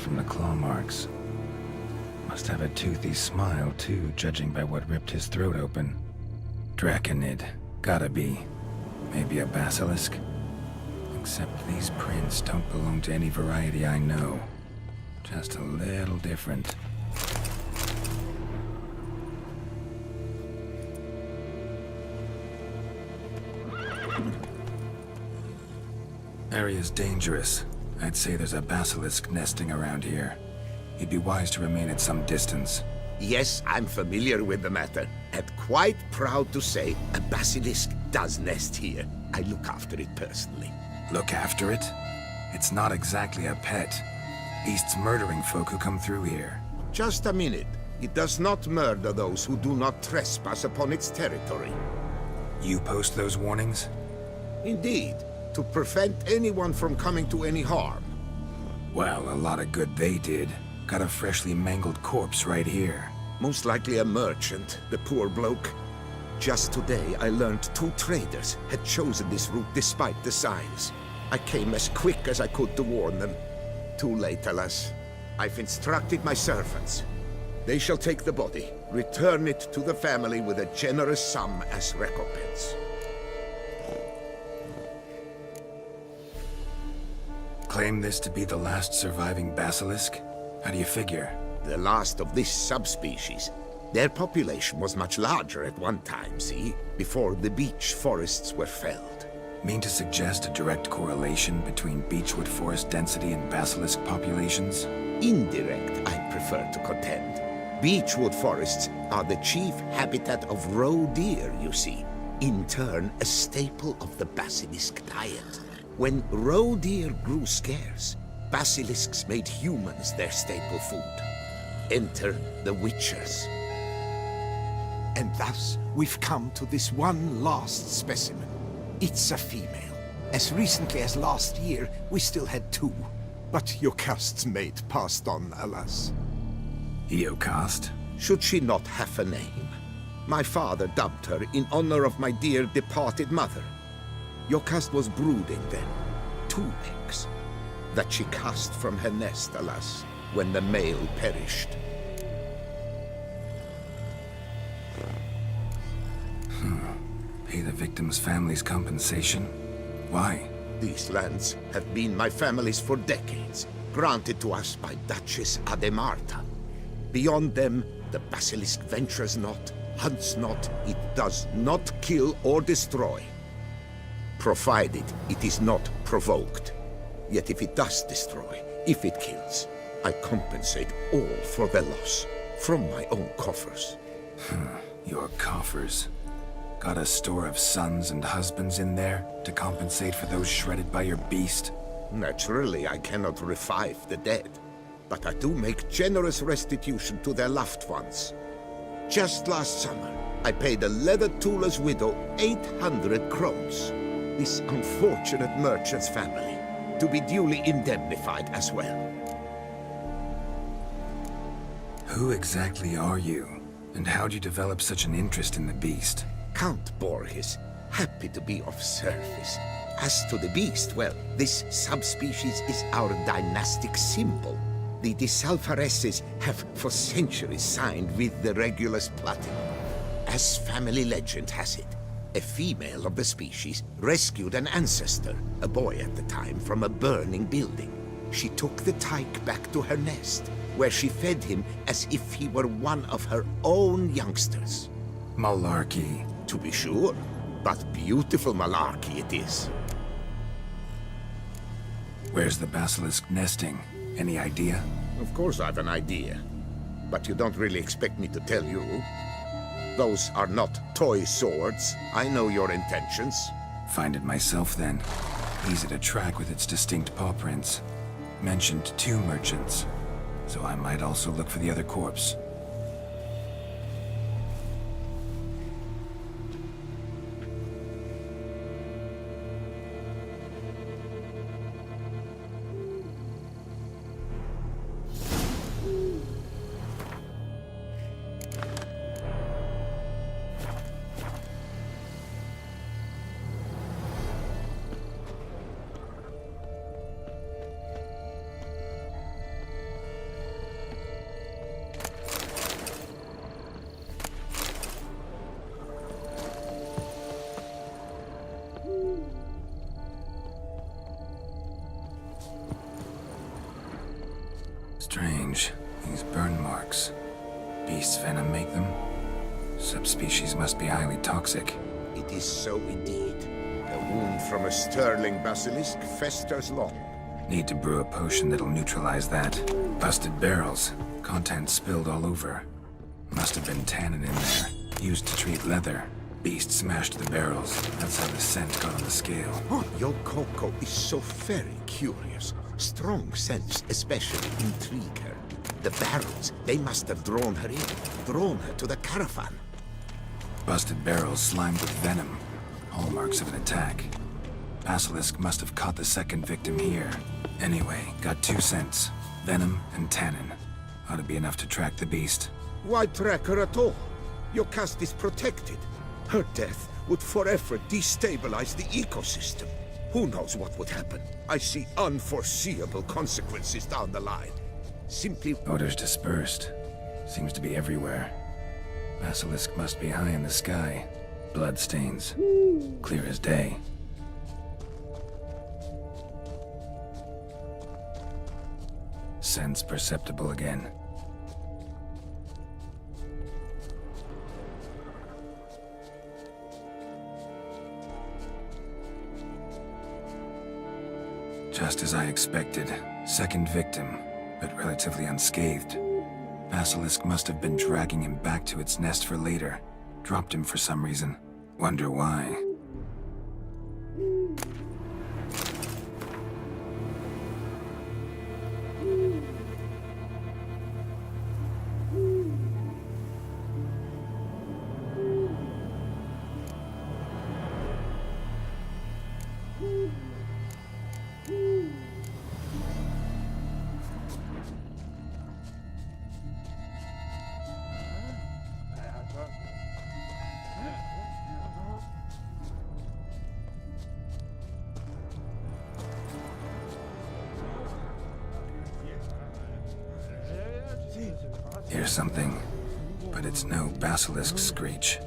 from the claw marks. Must have a toothy smile, too, judging by what ripped his throat open. Draconid. Gotta be. Maybe a basilisk? Except these prints don't belong to any variety I know. Just a little different. Area's dangerous. I'd say there's a basilisk nesting around here. You'd be wise to remain at some distance. Yes, I'm familiar with the matter, and quite proud to say a basilisk does nest here. I look after it personally. Look after it? It's not exactly a pet. Beasts murdering folk who come through here. Just a minute. It does not murder those who do not trespass upon its territory. You post those warnings? Indeed, to prevent anyone from coming to any harm. Well, a lot of good they did. Got a freshly mangled corpse right here. Most likely a merchant, the poor bloke. Just today, I learned 2 traders had chosen this route despite the signs. I came as quick as I could to warn them. Too late, alas. I've instructed my servants. They shall take the body, return it to the family with a generous sum as recompense. Claim this to be the last surviving basilisk? How do you figure? The last of this subspecies. Their population was much larger at one time, see? Before the beech forests were felled. Mean to suggest a direct correlation between beechwood forest density and basilisk populations? Indirect, I prefer to contend. Beechwood forests are the chief habitat of roe deer, you see. In turn, a staple of the basilisk diet. When roe deer grew scarce, basilisks made humans their staple food. Enter the witchers. And thus, we've come to this one last specimen. It's a female. As recently as last year, we still had 2. But Yokast's mate passed on, alas. Eocast? Should she not have a name? My father dubbed her in honor of my dear departed mother. Yokast was brooding then. 2 eggs. That she cast from her nest, alas, when the male perished. Pay the victim's family's compensation? Why? These lands have been my family's for decades, granted to us by Duchess Ademarta. Beyond them, the basilisk ventures not, hunts not, it does not kill or destroy. Provided it is not provoked. Yet if it does destroy, if it kills, I compensate all for the loss, from my own coffers. Your coffers. Got a store of sons and husbands in there to compensate for those shredded by your beast? Naturally, I cannot revive the dead, but I do make generous restitution to their loved ones. Just last summer, I paid a leather tooler's widow 800 crowns. This unfortunate merchant's family, to be duly indemnified as well. Who exactly are you? And how'd you develop such an interest in the beast? Count Borges, happy to be of service. As to the beast, well, this subspecies is our dynastic symbol. The de Salfareses have for centuries signed with the Regulus Platinum. As family legend has it, a female of the species rescued an ancestor, a boy at the time, from a burning building. She took the tyke back to her nest, where she fed him as if he were one of her own youngsters. Malarkey. To be sure, but beautiful malarkey it is. Where's the basilisk nesting? Any idea? Of course I've an idea, but you don't really expect me to tell you. Those are not toy swords. I know your intentions. Find it myself then. Easy to track with its distinct paw prints. Mentioned 2 merchants, so I might also look for the other corpse. Strange. These burn marks. Beast's venom make them? Subspecies must be highly toxic. It is so indeed. A wound from a sterling basilisk festers long. Need to brew a potion that'll neutralize that. Busted barrels. Contents spilled all over. Must have been tannin in there. Used to treat leather. Beast smashed the barrels. That's how the scent got on the scale. Your Coco is so very curious. Strong scents especially intrigue her. The barrels, they must have drawn her in. Drawn her to the caravan. Busted barrels slimed with venom. Hallmarks of an attack. Basilisk must have caught the second victim here. Anyway, got 2 scents. Venom and tannin. Ought to be enough to track the beast. Why track her at all? Your caste is protected. Her death would forever destabilize the ecosystem. Who knows what would happen? I see unforeseeable consequences down the line. Simply... Odors dispersed. Seems to be everywhere. Basilisk must be high in the sky. Blood stains. Clear as day. Scents perceptible again. Just as I expected. Second victim, but relatively unscathed. Basilisk must have been dragging him back to its nest for later. Dropped him for some reason. Wonder why. Hear something, but it's no basilisk screech.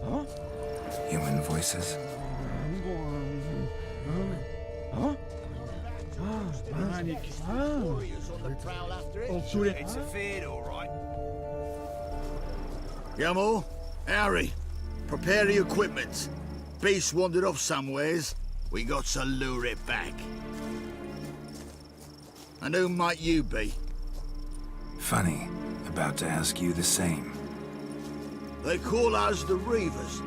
Human voices? It's a feed, all right. Gamo, Harry, prepare the equipment. Beast wandered off somewheres. We got to lure it back. And who might you be? Funny. About to ask you the same. They call us the Reavers.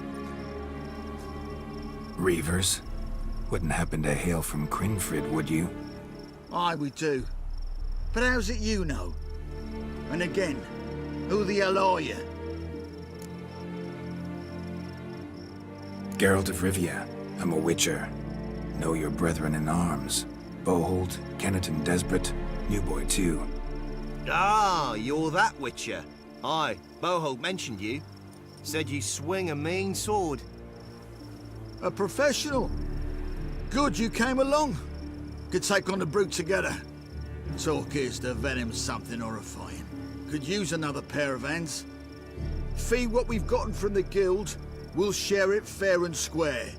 Reavers? Wouldn't happen to hail from Crinfrid, would you? Aye, we do. But how's it you know? And again, who the hell are you? Geralt of Rivia. I'm a witcher. Know your brethren in arms. Bohold, Kennet and Desperate, New Boy too. Ah, you're that Witcher. Aye, Bohold mentioned you. Said you swing a mean sword. A professional. Good you came along. Could take on the brute together. Talk is the venom's something horrifying. Could use another pair of hands. Fee what we've gotten from the guild, we'll share it fair and square.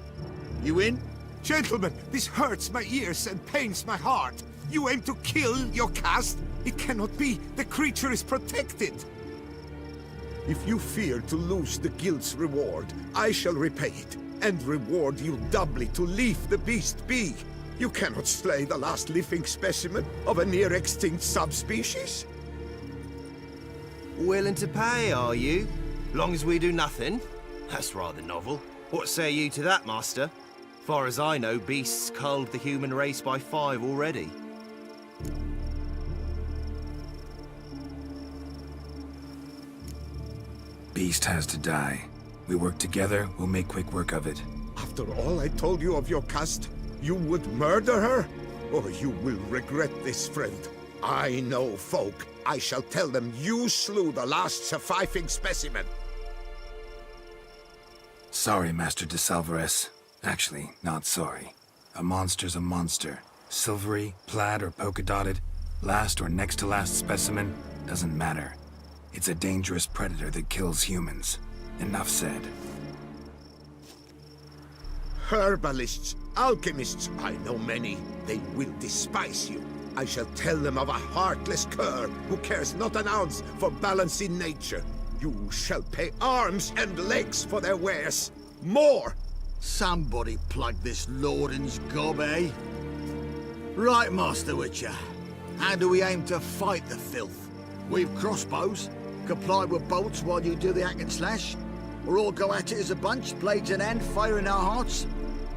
You in? Gentlemen, this hurts my ears and pains my heart. You aim to kill your caste? It cannot be. The creature is protected. If you fear to lose the guild's reward, I shall repay it, and reward you doubly to leave the beast be. You cannot slay the last living specimen of a near-extinct subspecies. Willing to pay, are you? Long as we do nothing? That's rather novel. What say you to that, master? Far as I know, beasts culled the human race by 5 already. Beast has to die. We work together, we'll make quick work of it. After all I told you of your caste, you would murder her? Or you will regret this, friend. I know folk. I shall tell them you slew the last surviving specimen. Sorry, Master de Salvarez. Actually, not sorry. A monster's a monster. Silvery, plaid, or polka-dotted, last or next to last specimen, doesn't matter. It's a dangerous predator that kills humans. Enough said. Herbalists, alchemists, I know many. They will despise you. I shall tell them of a heartless cur who cares not an ounce for balance in nature. You shall pay arms and legs for their wares. More! Somebody plug this Lorden's gob, eh? Right, Master Witcher. How do we aim to fight the filth? We've crossbows. Comply with bolts while you do the hack and slash. Or all go at it as a bunch, blades in hand, fire in our hearts.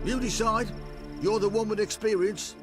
You decide. You're the one with experience.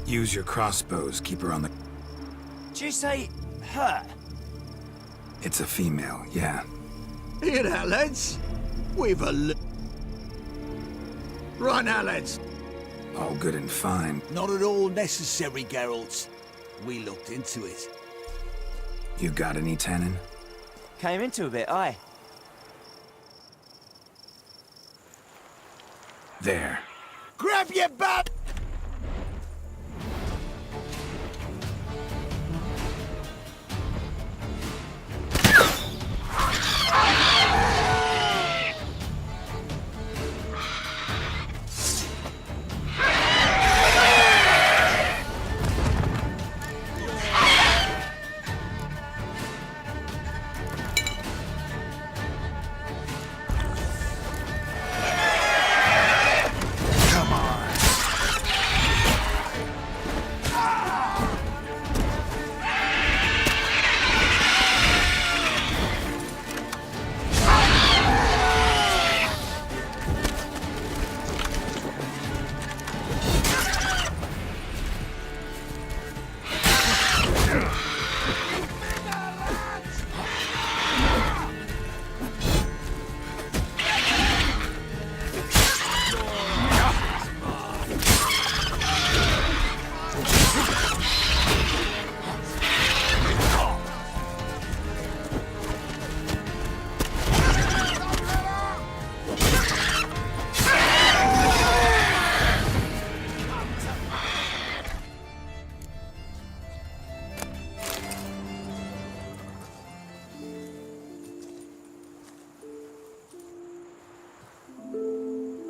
Use your crossbows, keep her on the... Did you say her? It's a female, yeah. Hear that, lads? We've a Right now, lads. All good and fine. Not at all necessary, Geralt. We looked into it. You got any tannin? Came into a bit, aye. There. Grab your butt!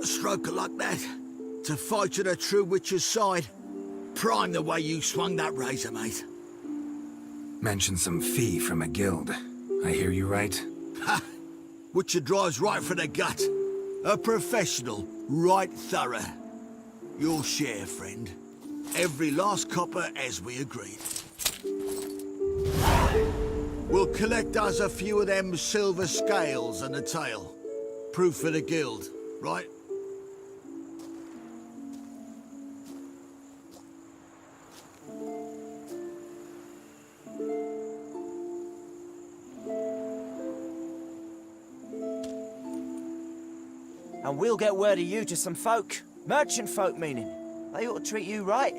A stroke of luck, that. To fight at a true witcher's side. Prime the way you swung that razor, mate. Mentioned some fee from a guild. I hear you right? Ha! Witcher drives right for the gut. A professional, right thorough. Your share, friend. Every last copper as we agreed. We'll collect us a few of them silver scales and a tail. Proof for the guild, right? And we'll get word of you to some folk. Merchant folk, meaning. They ought to treat you right.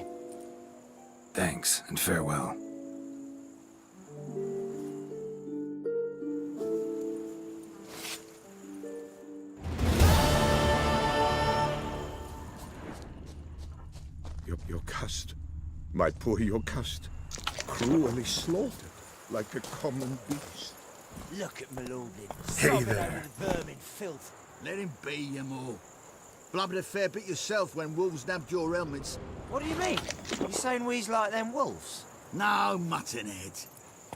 Thanks, and farewell. Your cust, my poor Yocust, cruelly slaughtered like a common beast. Look at Malone. Hey there. Vermin filth. Let him be, you more. Blubbered a fair bit yourself when wolves nabbed your helmets. What do you mean? You saying we's like them wolves? No, muttonhead.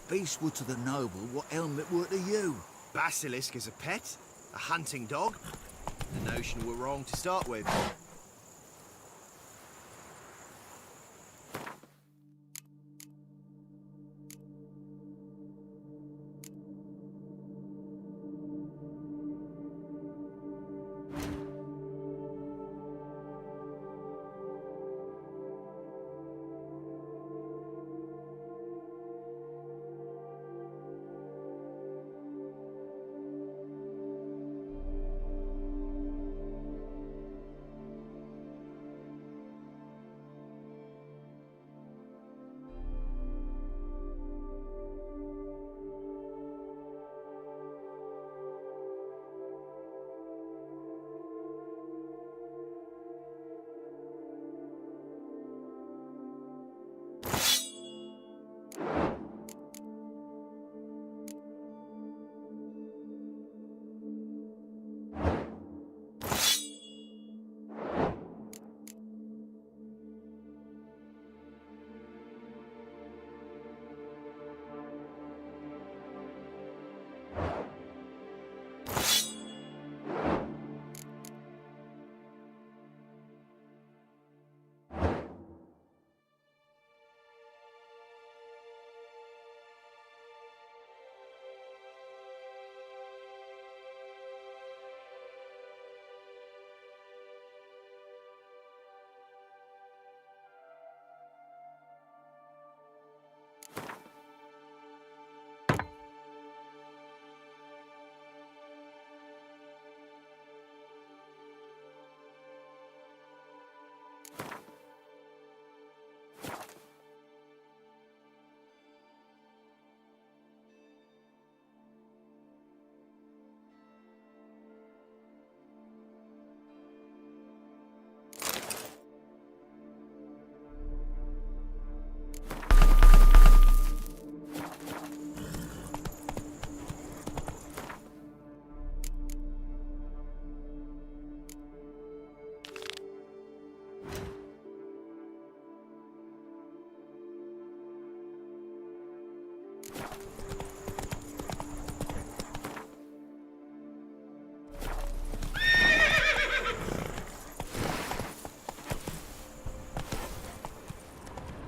Beasts were to the noble what helmet were to you. Basilisk as a pet? A hunting dog? The notion were wrong to start with.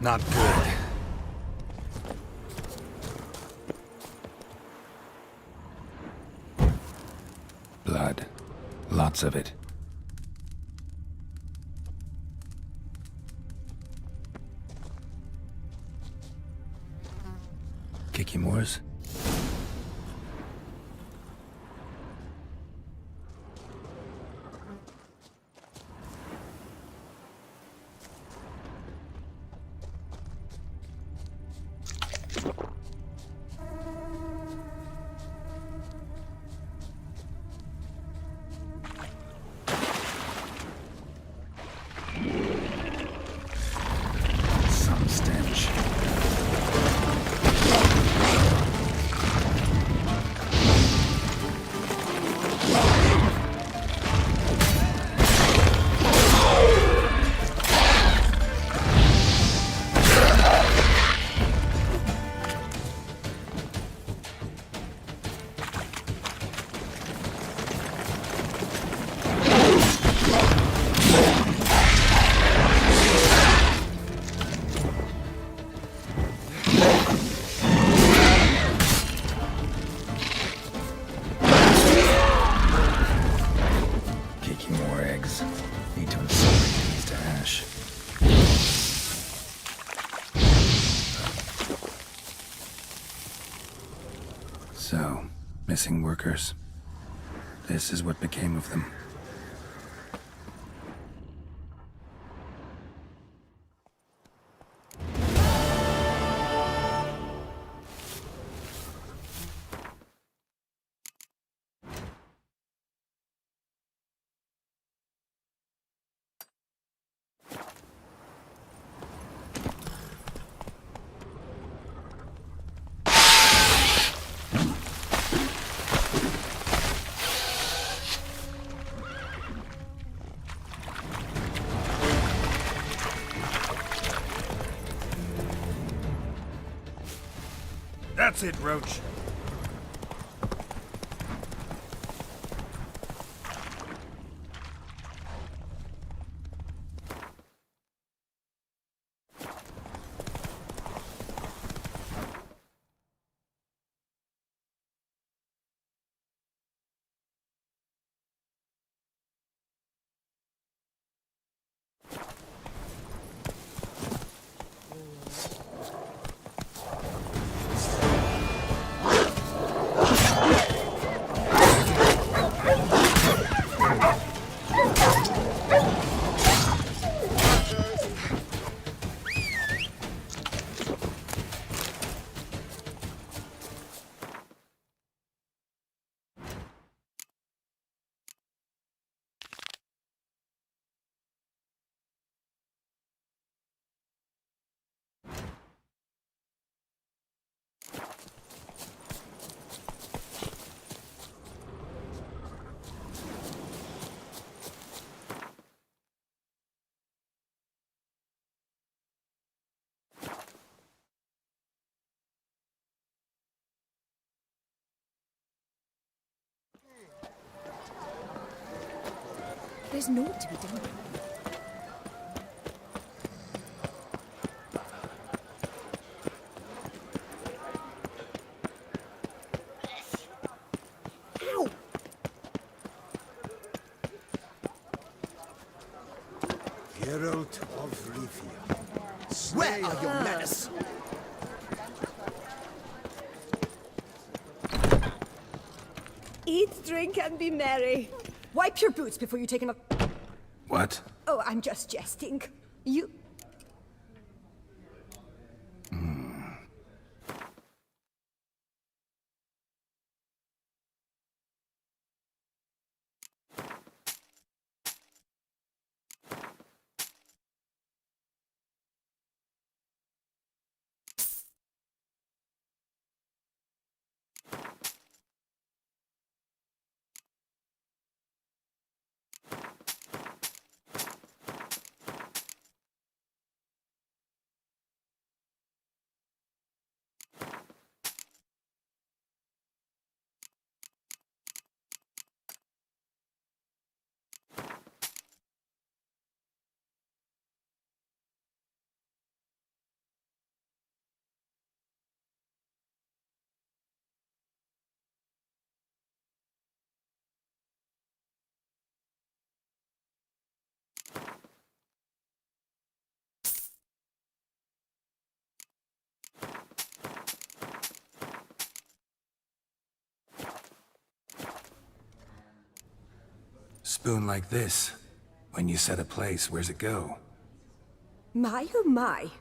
Not good. Blood. Lots of it. Kikimores? Some stench. More eggs. Need to incinerate these to ash. So, missing workers. This is what became of them. That's it, Roach. There's naught to be done. Ow! Geralt of Rivia. Where are your manners? Eat, drink, and be merry. Wipe your boots before you take another. What? Oh, I'm just jesting. You. spoon like this. When you set a place, where's it go? My oh my.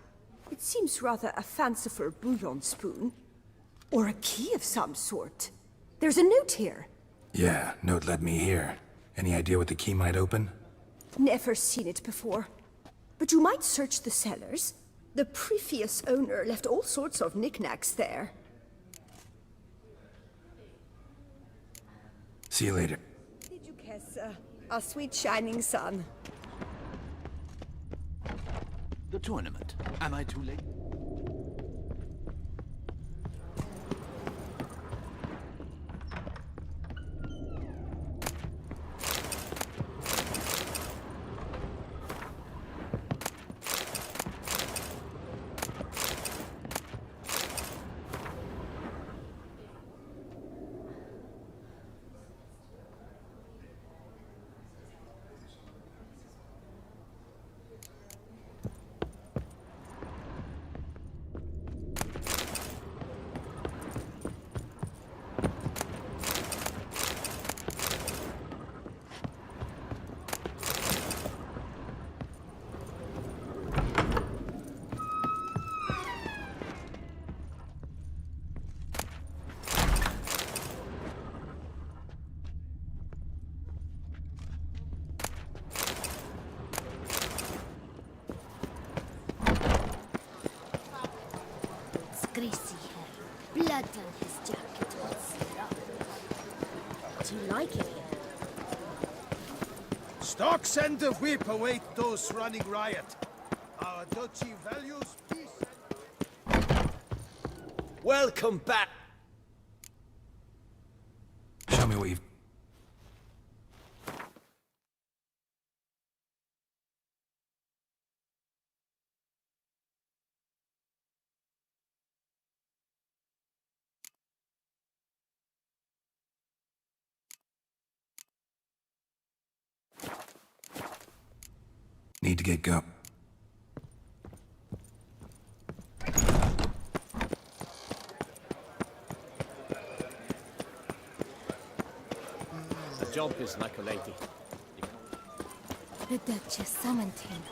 It seems rather a fanciful bouillon spoon. Or a key of some sort. There's a note here. Yeah, note led me here. Any idea what the key might open? Never seen it before. But you might search the cellars. The previous owner left all sorts of knickknacks there. See you later. Did you guess, our sweet shining sun? The tournament. Am I too late? It's greasy hair, blood on his jacket. What's it up? Do you like it here? Stocks and the whip await those running riot. Our duchy values peace and... Welcome back. Show me what you've... Need to get going. The job is like a lady. The Duchess summoned him.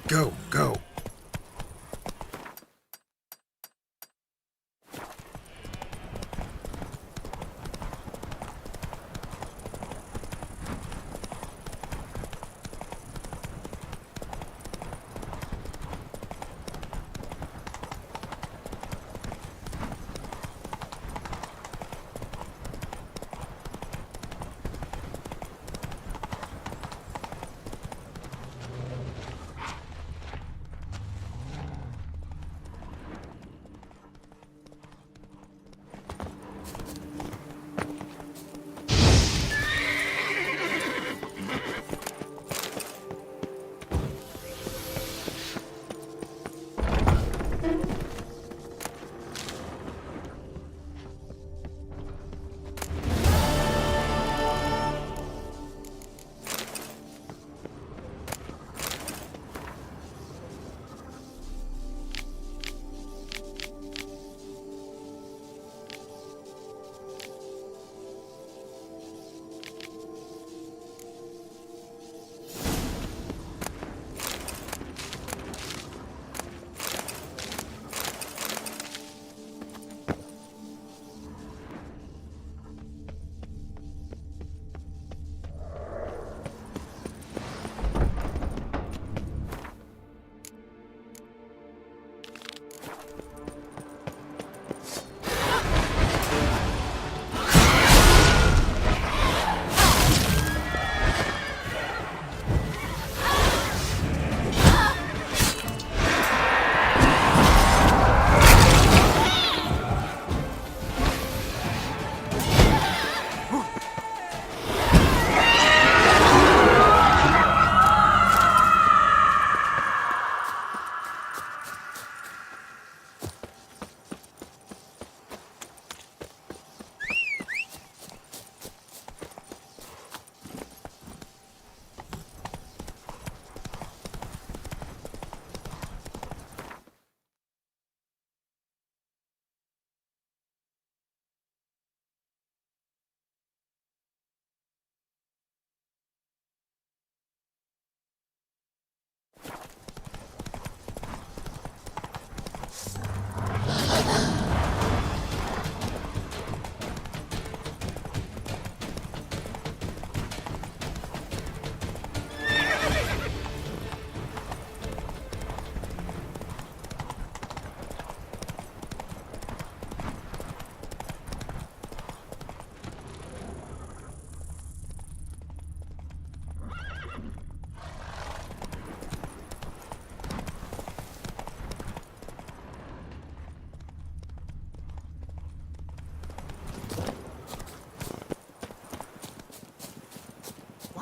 Go, go.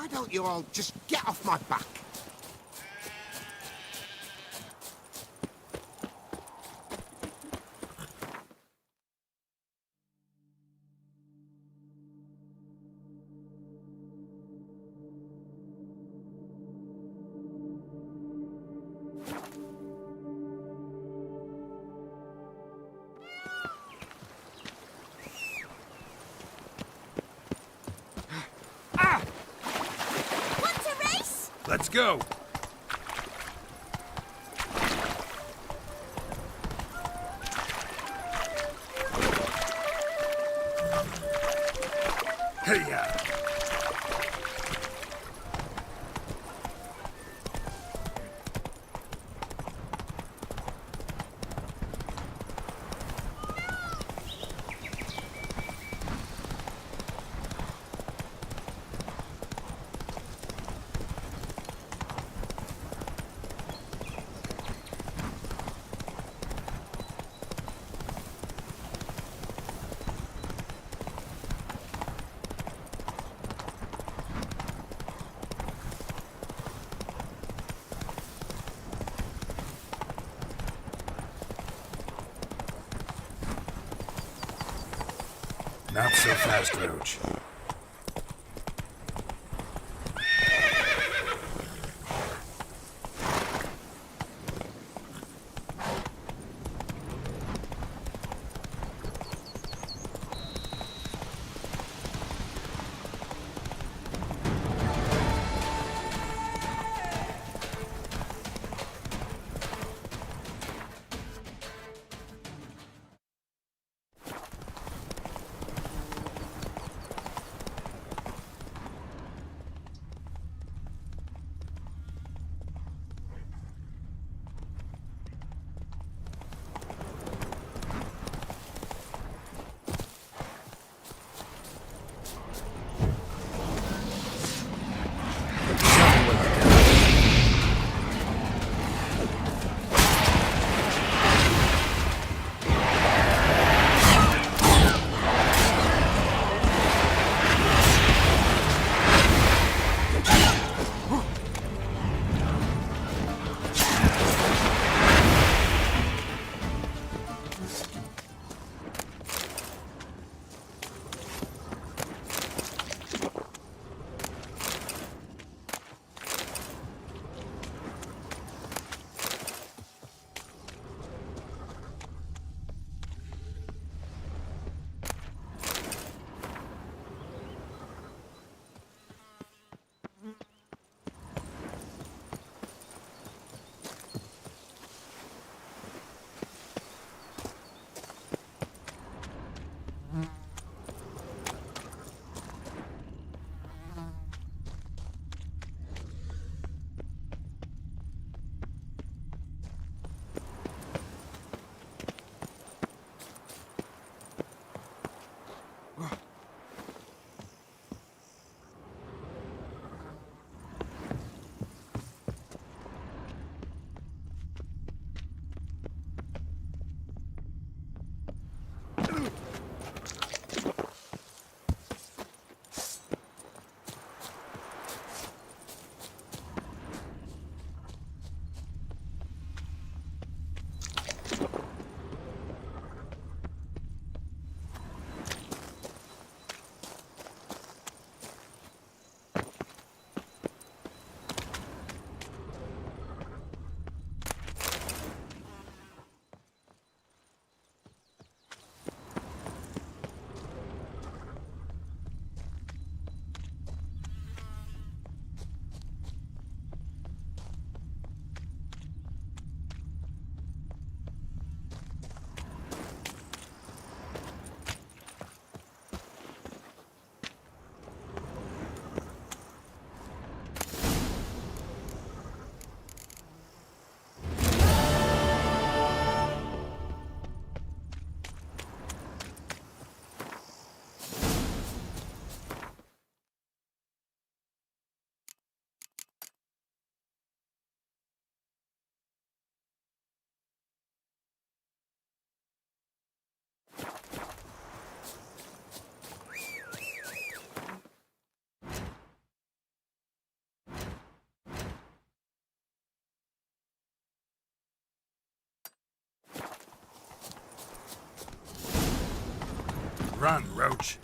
Why don't you all just get off my back? Want to race? Let's go! Hey-ya! Not so fast, Roach. Run, Roach.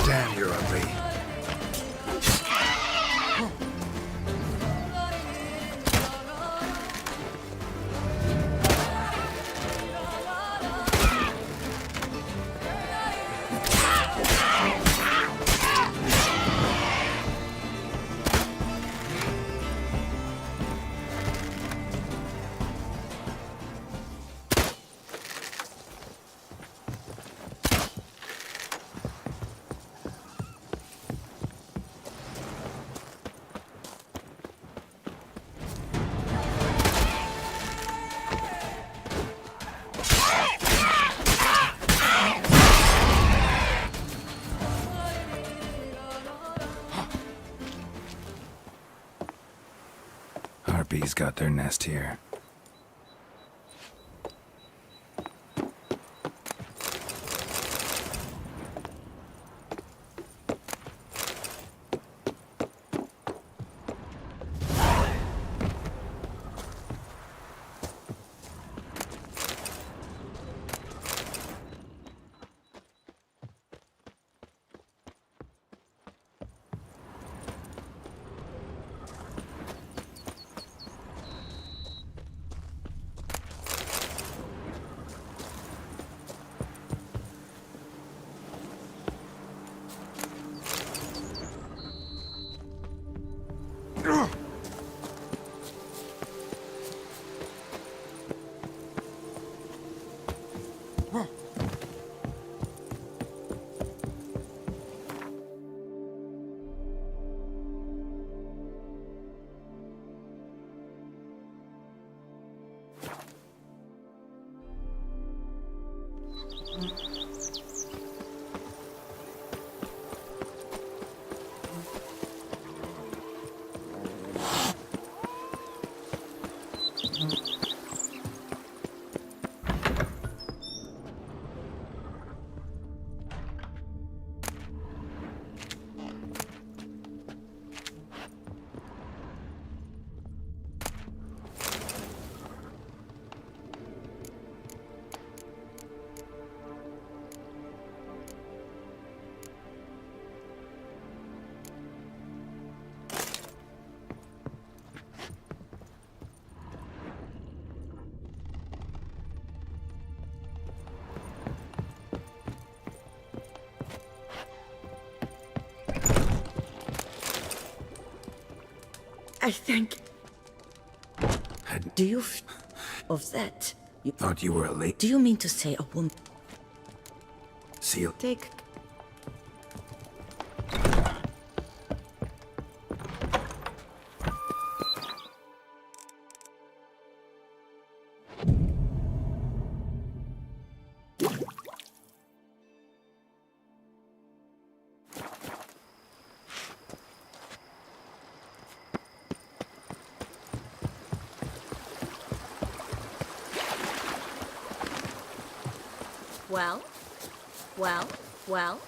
Damn, you're ugly. Harpies got their nest here. I think... Do you of that? You Thought you were a late Do you mean to say a woman... seal. Take... Well? Well? Well?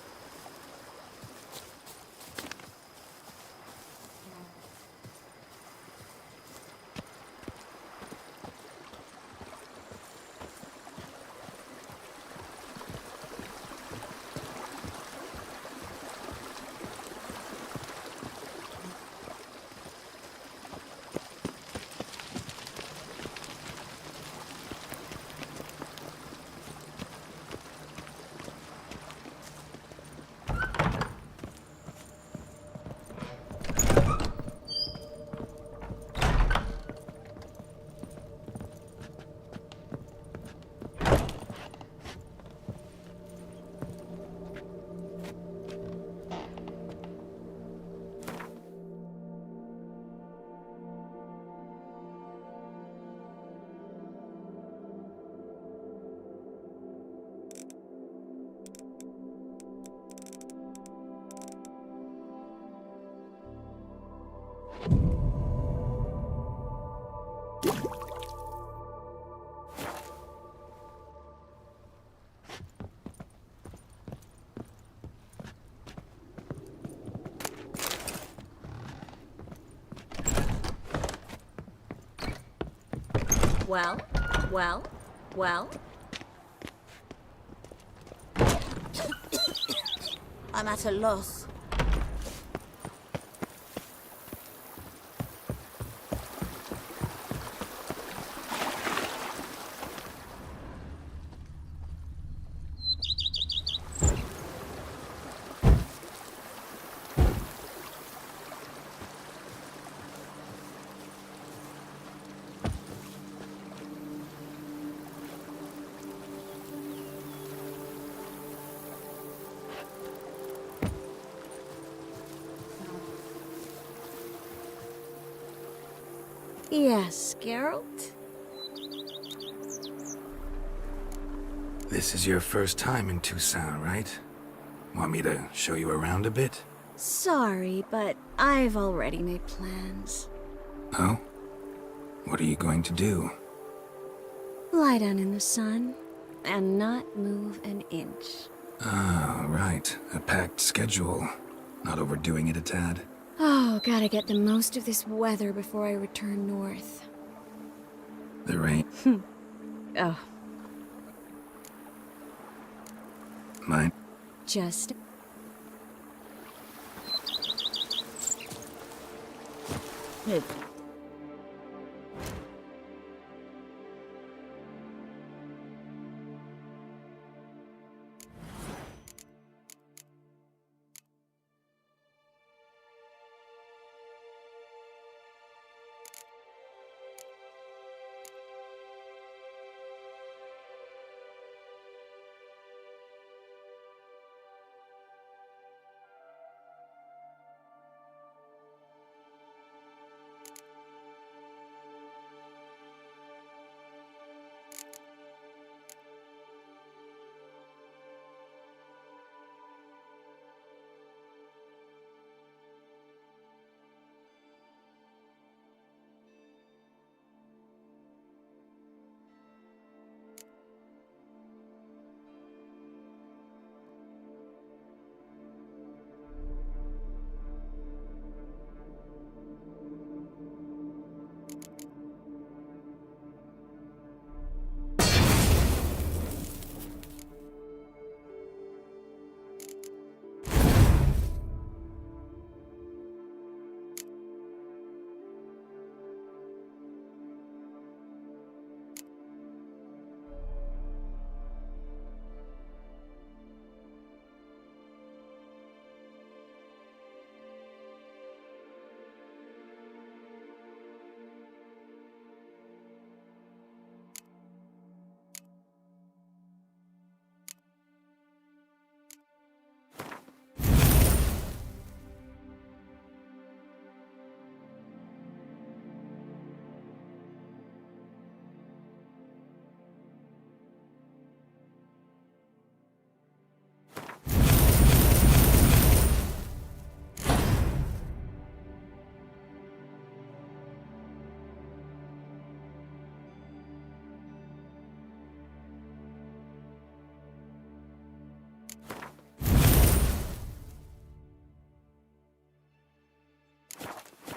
Well, well, well. I'm at a loss. Yes, Geralt? This is your first time in Toussaint, right? Want me to show you around a bit? Sorry, but I've already made plans. Oh? What are you going to do? Lie down in the sun and not move an inch. Ah, right. A packed schedule. Not overdoing it a tad. Oh, gotta get the most of this weather before I return north. The rain. Oh, Mine. just...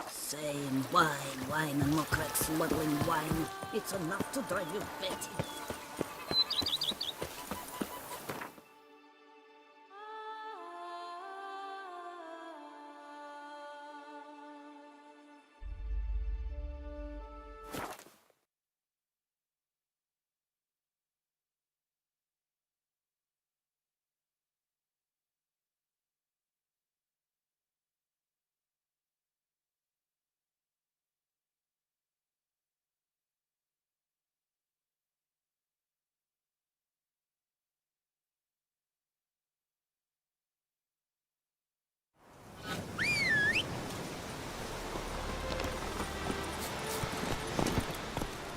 Saying wine, and more crack smuggling wine. It's enough to drive you batty.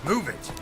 Move it!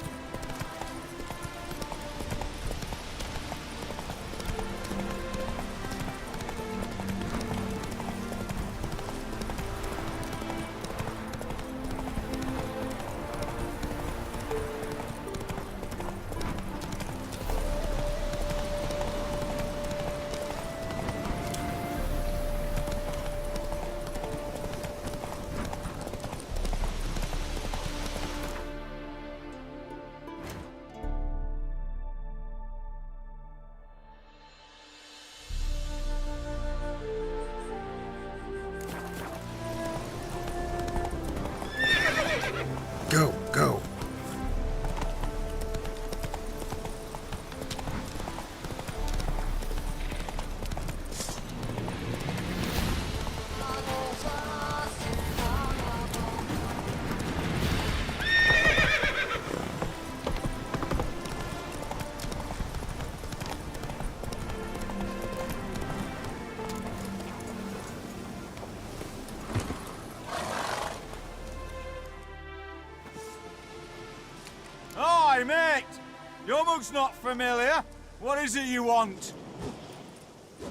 Your mug's not familiar. What is it you want?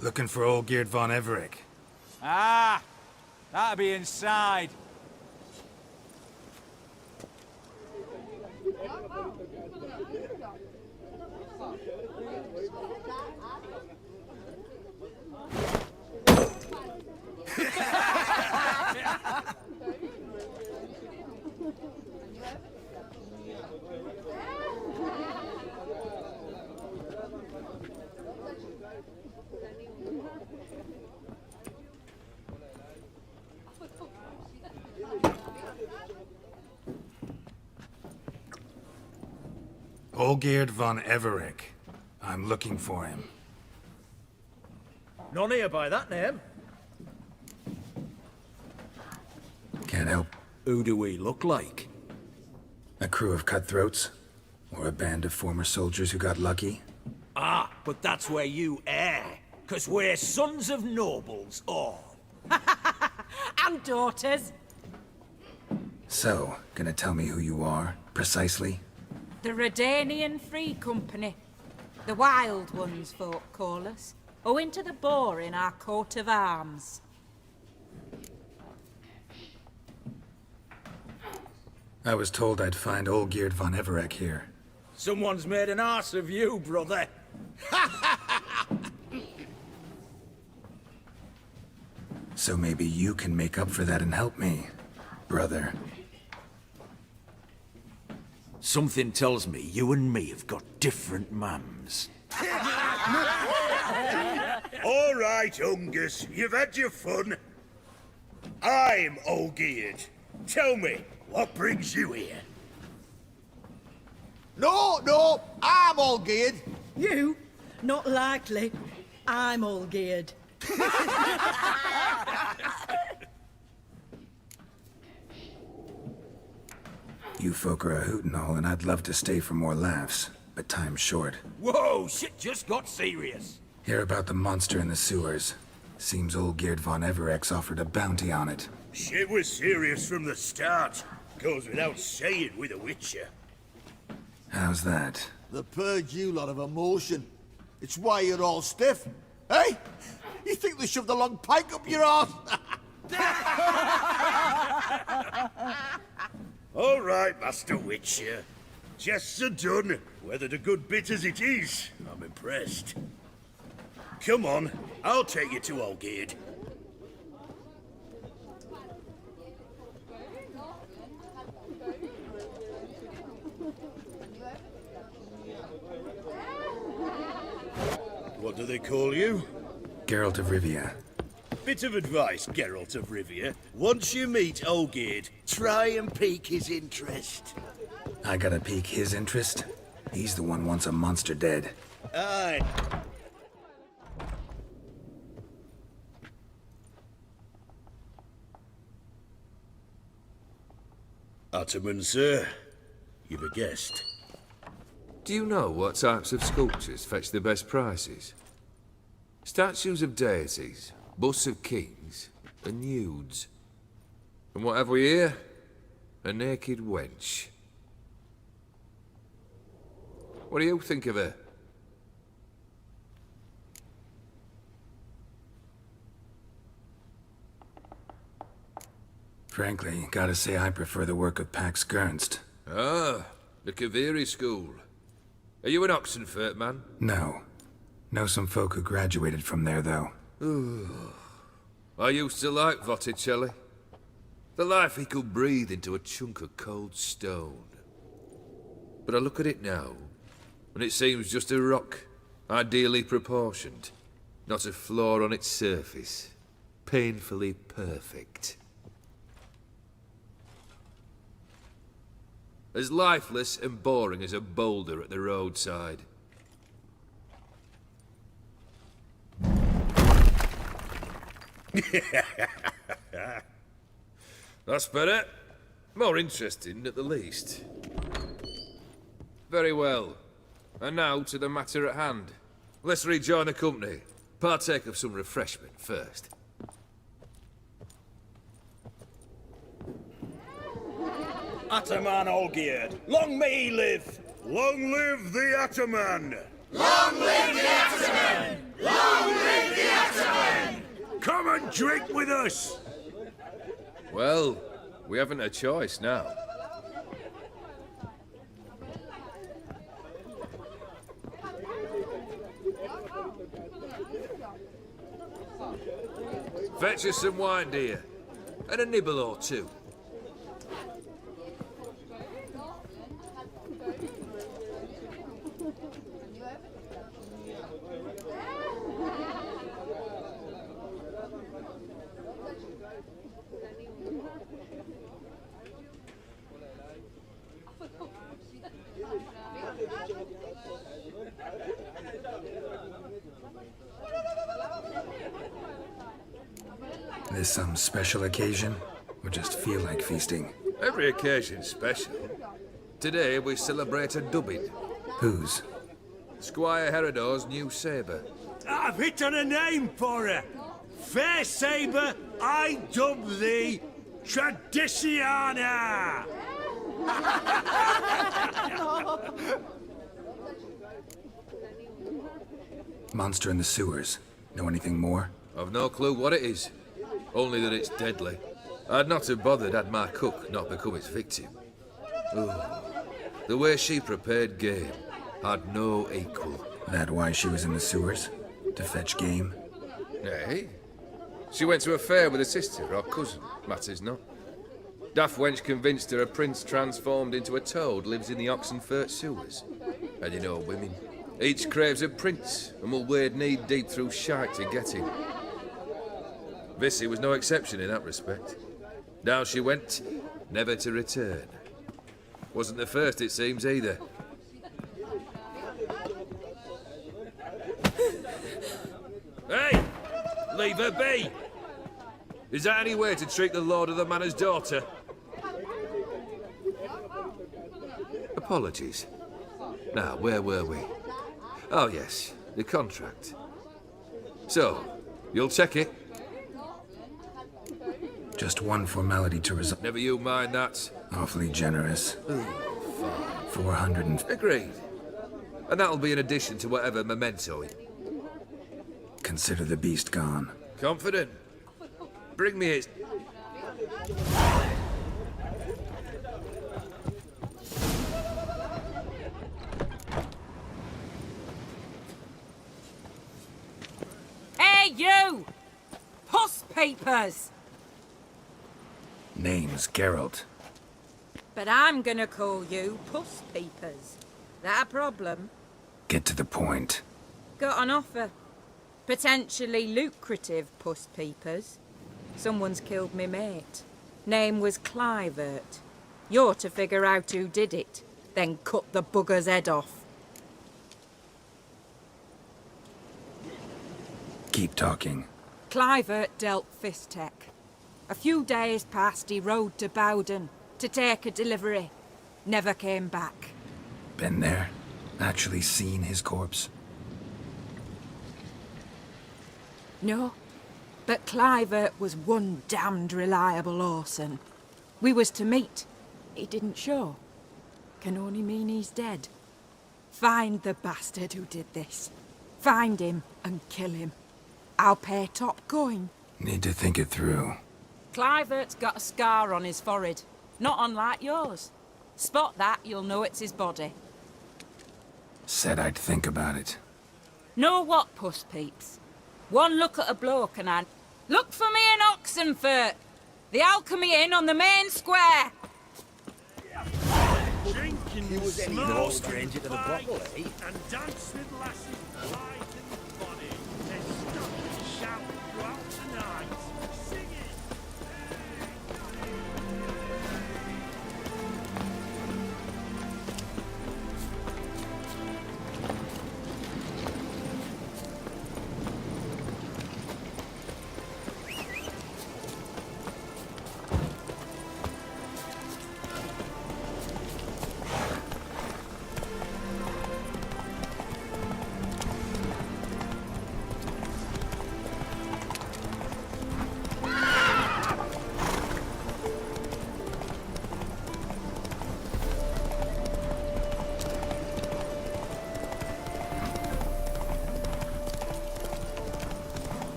Looking for Olgierd von Everec. Ah, that'll be inside. Olgierd von Everec. I'm looking for him. None here by that name. Can't help. Who do we look like? A crew of cutthroats? Or a band of former soldiers who got lucky? Ah, but that's where you err. 'Cause we're sons of nobles, all. And daughters. So, gonna tell me who you are, precisely? The Redanian Free Company. The Wild Ones, folk call us. Owing to the boar in our coat of arms. I was told I'd find Olgierd von Everec here. Someone's made an arse of you, brother. So maybe you can make up for that and help me, brother. Something tells me you and me have got different mums. All right, Ungus, you've had your fun. I'm Olgierd. Tell me, what brings you here? No, I'm all geared. You? Not likely. I'm all geared. You folk are a hoot and all, and I'd love to stay for more laughs, but time's short. Whoa, shit just got serious. Hear about the monster in the sewers. Seems Olgierd von Everec offered a bounty on it. Shit was serious from the start. Goes without saying with a Witcher. How's that? The purge you lot of emotion. It's why you're all stiff. Hey? You think they shoved a long pike up your arse? All right, Master Witcher. Jests are done. Weathered a good bit as it is. I'm impressed. Come on, I'll take you to Olgierd. What do they call you? Geralt of Rivia. Bit of advice, Geralt of Rivia. Once you meet Olgierd, try and pique his interest. I gotta pique his interest? He's the one wants a monster dead. Aye. Ataman, sir. You've a guest. Do you know what types of sculptures fetch the best prices? Statues of deities, busts of kings, and nudes. And what have we here? A naked wench. What do you think of her? Frankly, gotta say I prefer the work of Pax Gernst. Ah, the Kaviri school. Are you an Oxenfurt man? No. Know some folk who graduated from there, though. I used to like Botticelli. The life he could breathe into a chunk of cold stone. But I look at it now, and it seems just a rock, ideally proportioned. Not a flaw on its surface. Painfully perfect. As lifeless and boring as a boulder at the roadside. That's better. More interesting, at the least. Very well. And now to the matter at hand. Let's rejoin the company. Partake of some refreshment first. Ataman Olgierd, long may he live! Long live the Ataman! Long live the Ataman! Long live the Ataman! Come and drink with us! Well, we haven't a choice now. Fetch us some wine, dear. And a nibble or two. This some special occasion? Or just feel like feasting? Every occasion's special. Today we celebrate a dubbing. Whose? Squire Herodor's new sabre. I've hit on a name for her. Fair Sabre, I dub thee Tradiciana! Monster in the sewers. Know anything more? I've no clue what it is. Only that it's deadly. I'd not have bothered had my cook not become its victim. Ooh. The way she prepared game had no equal. That why she was in the sewers? To fetch game? Nay. She went to a fair with a sister or cousin. Matters not. Daft wench convinced her a prince transformed into a toad lives in the Oxenfurt sewers. And you know women. Each craves a prince and will wade knee-deep through shite to get him. Vissy was no exception in that respect. Down she went, never to return. Wasn't the first, it seems, either. Hey! Leave her be! Is that any way to treat the lord of the manor's daughter? Apologies. Now, where were we? Oh, yes, the contract. So, you'll check it? Just one formality to resolve. Never you mind that. Awfully generous. Ooh, fine. 400 and... Agreed. And that'll be in addition to whatever memento. Consider the beast gone. Confident? Bring me its... Hey, you! Puss papers! Name's Geralt. But I'm gonna call you Puss Peepers. That a problem? Get to the point. Got an offer. Potentially lucrative Puss Peepers. Someone's killed me mate. Name was Clivert. You're to figure out who did it, then cut the bugger's head off. Keep talking. Clivert dealt Fistech. A few days passed, he rode to Bowden to take a delivery. Never came back. Been there? Actually seen his corpse? No, but Clivert was one damned reliable Orson. We was to meet. He didn't show. Can only mean he's dead. Find the bastard who did this. Find him and kill him. I'll pay top coin. Need to think it through. Clivert's got a scar on his forehead, not unlike yours. Spot that, you'll know it's his body. Said I'd think about it. Know what, Puss Peeps? One look at a bloke and I... Look for me in Oxenfurt! The Alchemy Inn on the main square! Drinking, smoke, no stranger to the bottle, eh? And dance with lasses light and bonny. Then stop and shout throughout the night, singing.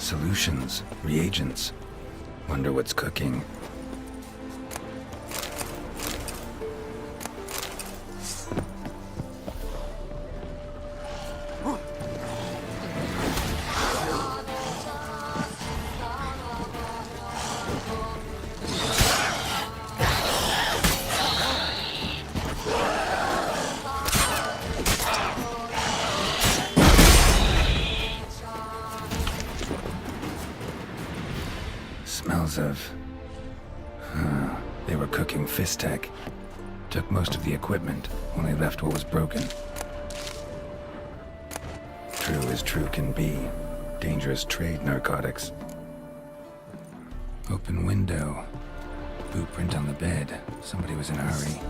Solutions, reagents. Wonder what's cooking. Smells of... they were cooking Fistech. Took most of the equipment, only left what was broken. True as true can be. Dangerous trade, narcotics. Open window. Boot print on the bed. Somebody was in a hurry.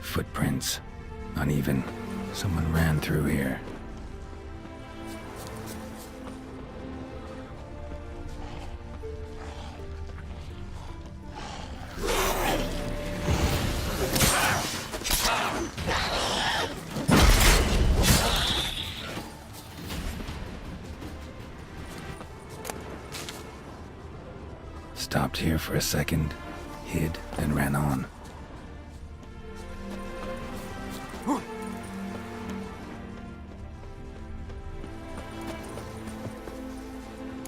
Footprints. Uneven. Someone ran through here. Stopped here for a second, hid, then ran on.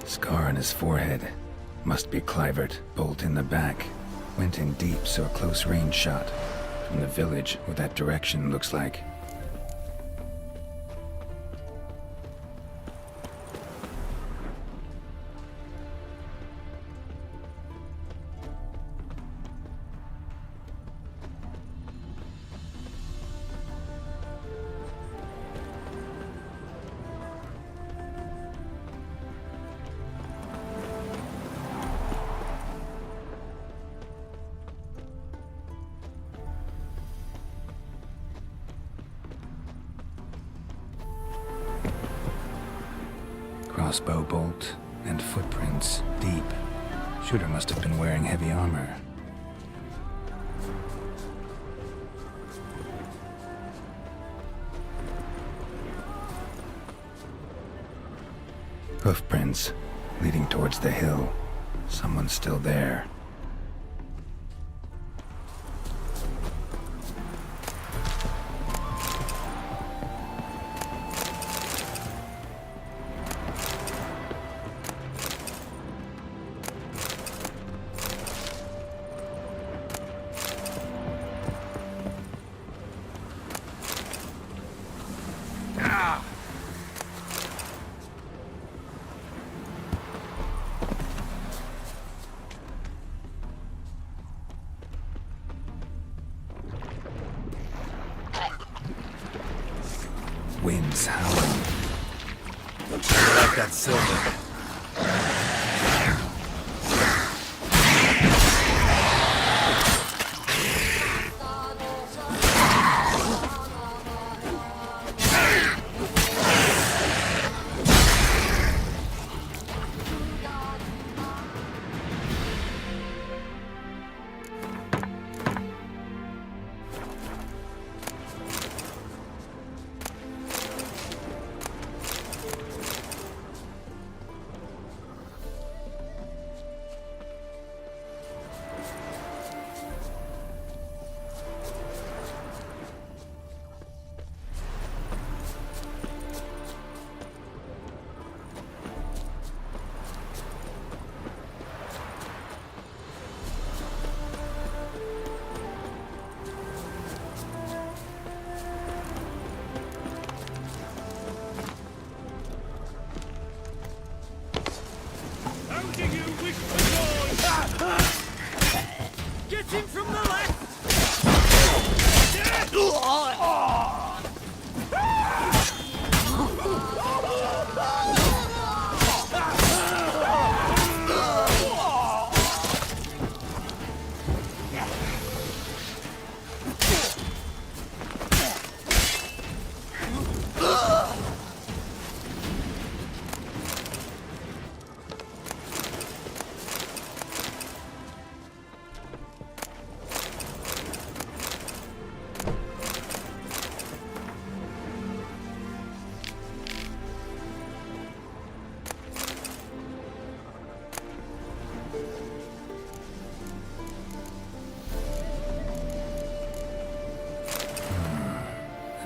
Scar on his forehead. Must be Clivert. Bolt in the back. Went in deep, so a close range shot. From the village, what that direction looks like. Crossbow bolt and footprints deep. Shooter must have been wearing heavy armor. Hoofprints leading towards the hill. Someone's still there. Winds howling. I like that silver.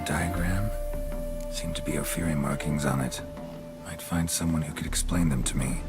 diagram? Seemed to be Ophiri markings on it. Might find someone who could explain them to me.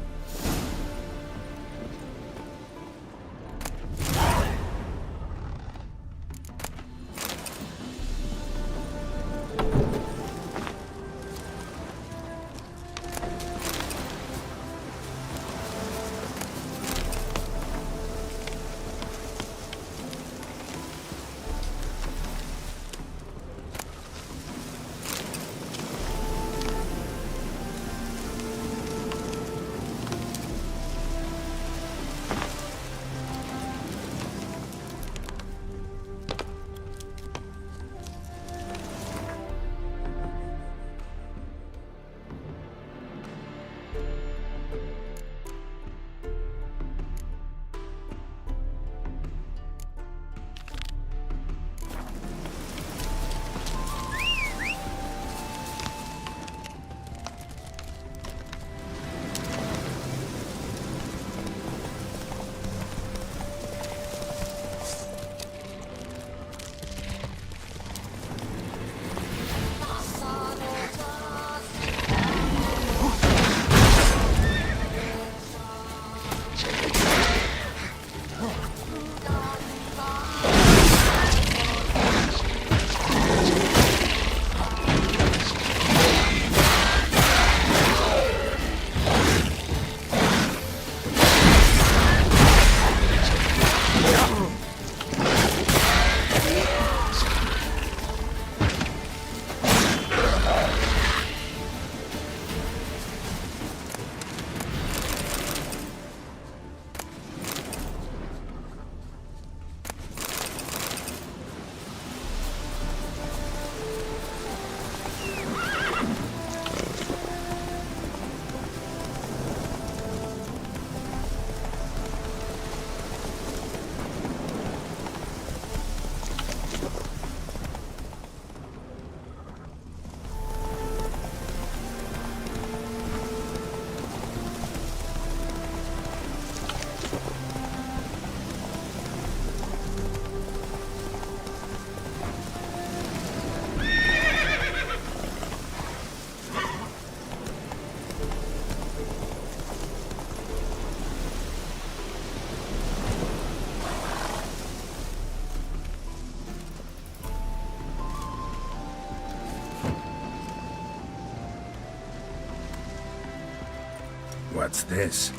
What's this?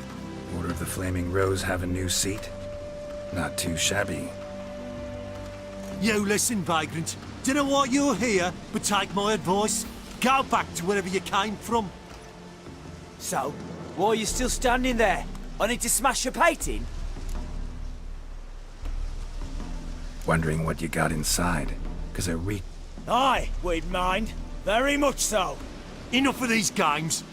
Order of the Flaming Rose have a new seat? Not too shabby. You listen, vagrant. Dunno what you're here, but take my advice. Go back to wherever you came from. So, why are you still standing there? I need to smash your painting? Wondering what you got inside, 'cause Aye, we'd mind. Very much so. Enough of these games.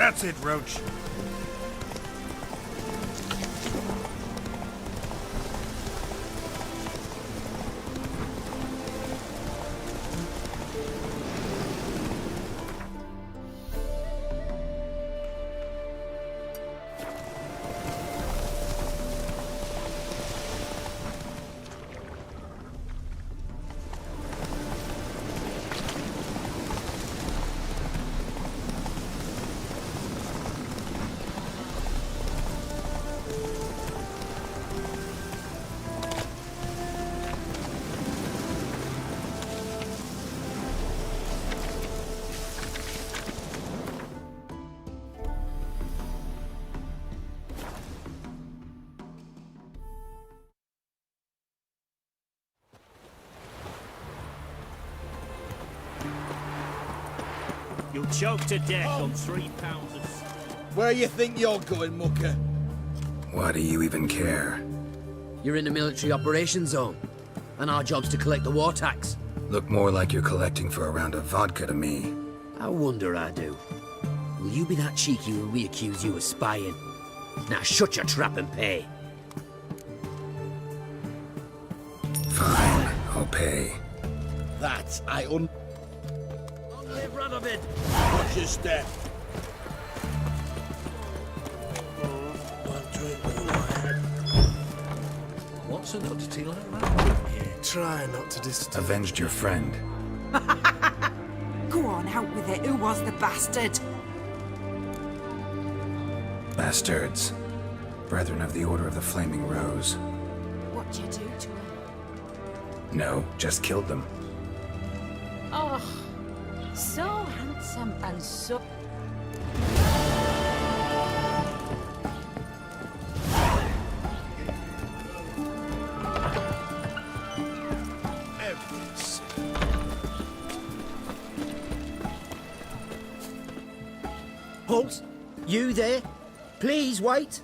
That's it, Roach. You'll choke to death on 3 pounds of... Where you think you're going, mucker? Why do you even care? You're in the military operations zone, and our job's to collect the war tax. Look more like you're collecting for a round of vodka to me. I wonder I do. Will you be that cheeky when we accuse you of spying? Now shut your trap and pay. Fine, I'll pay. That I un... Long live Radovid! Watch your step. What's an oddity like that? Yeah, try not to disturb. Avenged your friend. Go on, out with it. Who was the bastard? Bastards. Brethren of the Order of the Flaming Rose. What'd you do to him? No, just killed them. Oh, so handsome and so... Halt! You there? Please wait.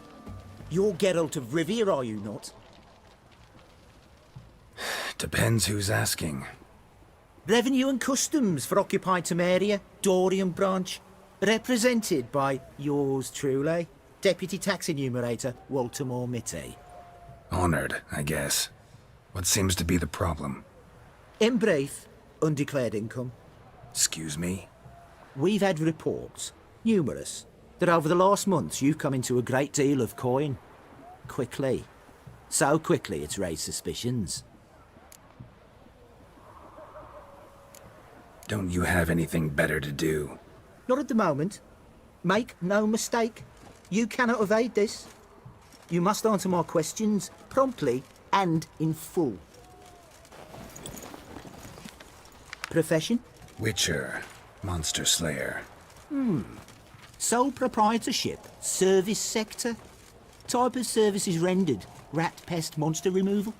You're Geralt of Rivia, are you not? Depends who's asking. Revenue and Customs for occupied Temeria, Dorian branch, represented by yours truly, Deputy Tax Enumerator Walter Mitty. Honored, I guess. What seems to be the problem? In brief, undeclared income. Excuse me? We've had reports, numerous, that over the last months you've come into a great deal of coin. Quickly. So quickly it's raised suspicions. Don't you have anything better to do? Not at the moment. Make no mistake. You cannot evade this. You must answer my questions promptly and in full. Profession? Witcher. Monster Slayer. Sole proprietorship? Service sector? Type of services rendered? Rat pest monster removal?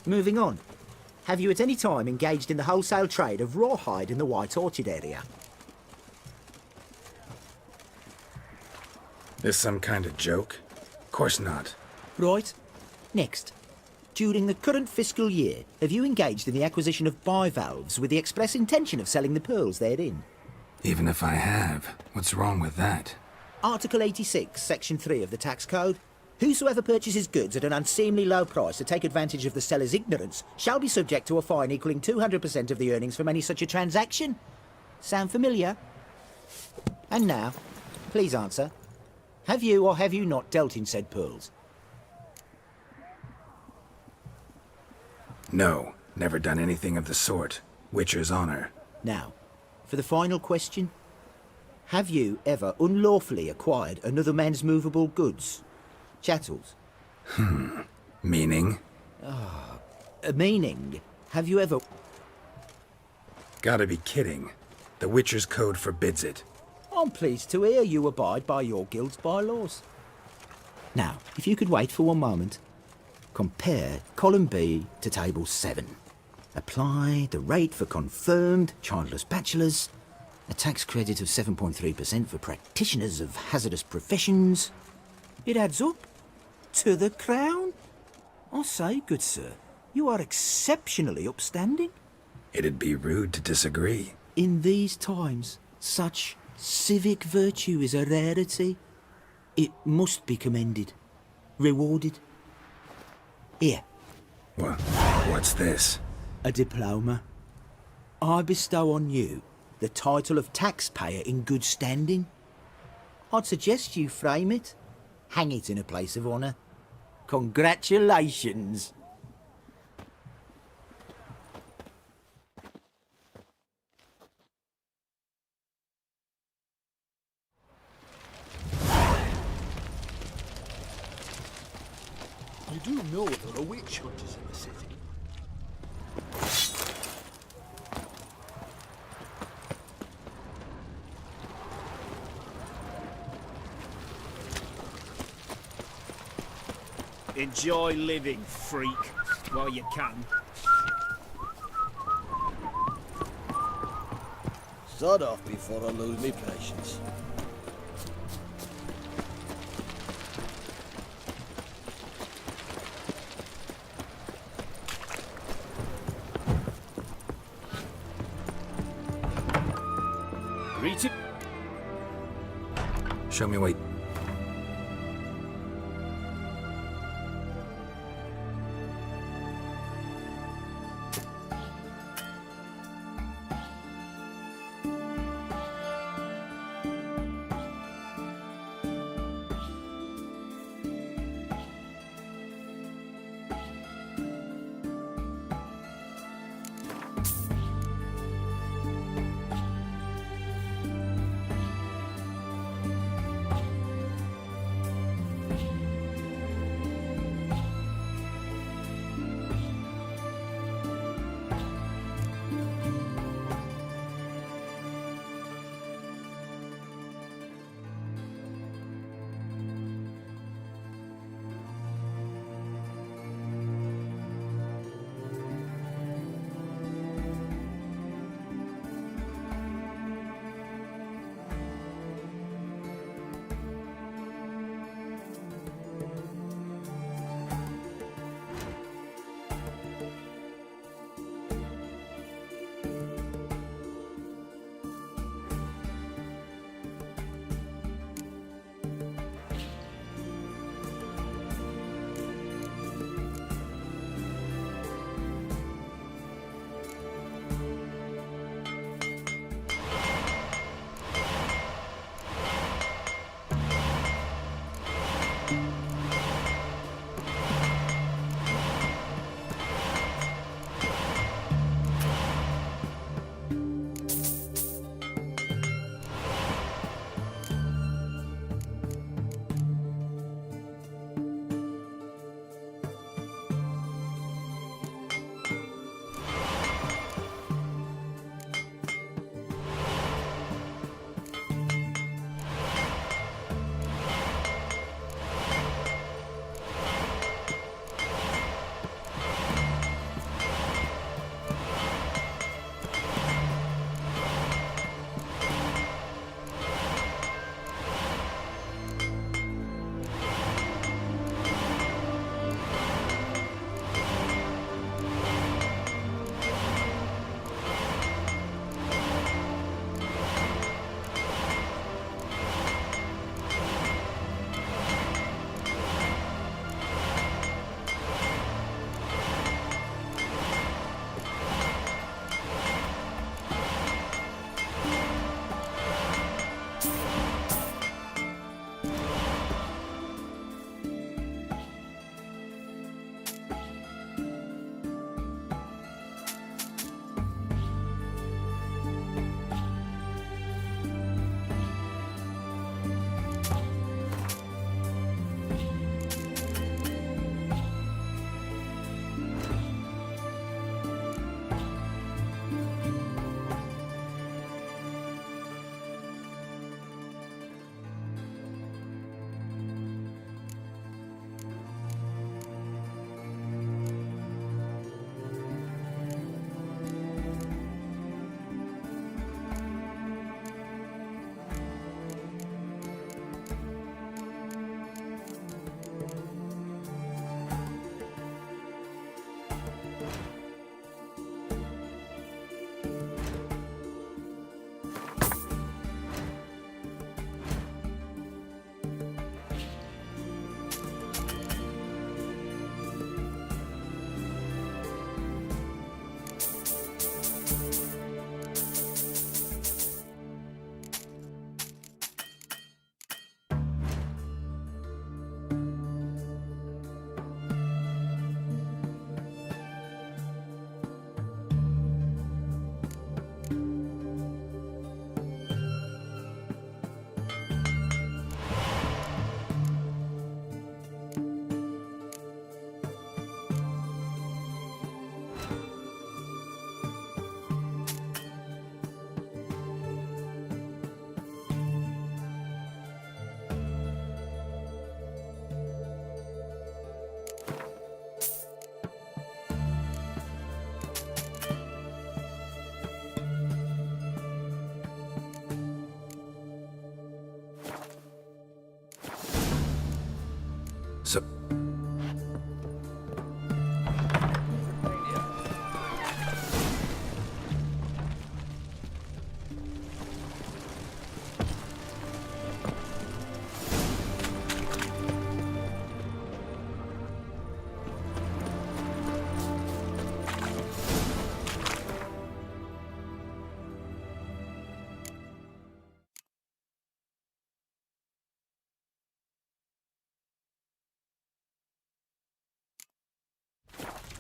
Moving on. Have you at any time engaged in the wholesale trade of rawhide in the White Orchard area? This some kind of joke? Course not. Right. Next. During the current fiscal year, have you engaged in the acquisition of bivalves with the express intention of selling the pearls therein? Even if I have, what's wrong with that? Article 86, Section 3 of the Tax Code. Whosoever purchases goods at an unseemly low price to take advantage of the seller's ignorance shall be subject to a fine equaling 200% of the earnings from any such a transaction. Sound familiar? And now, please answer. Have you or have you not dealt in said pearls? No, never done anything of the sort. Witcher's honor. Now, for the final question. Have you ever unlawfully acquired another man's movable goods? Chattels? Meaning? Meaning, have you ever... Gotta be kidding. The Witcher's code forbids it. I'm pleased to hear you abide by your guild's bylaws. Now, if you could wait for one moment. Compare column B to table 7. Apply the rate for confirmed childless bachelors. A tax credit of 7.3% for practitioners of hazardous professions. It adds up to the crown. I say, good sir, you are exceptionally upstanding. It'd be rude to disagree. In these times, such Civic virtue is a rarity. It must be commended, rewarded. Here. What's this? A diploma. I bestow on you the title of taxpayer in good standing. I'd suggest you frame it, hang it in a place of honour. Congratulations. You do know there are witch hunters in the city? Enjoy living, freak, while you can. Sod off before I lose me patience. Greeting. Show me wait.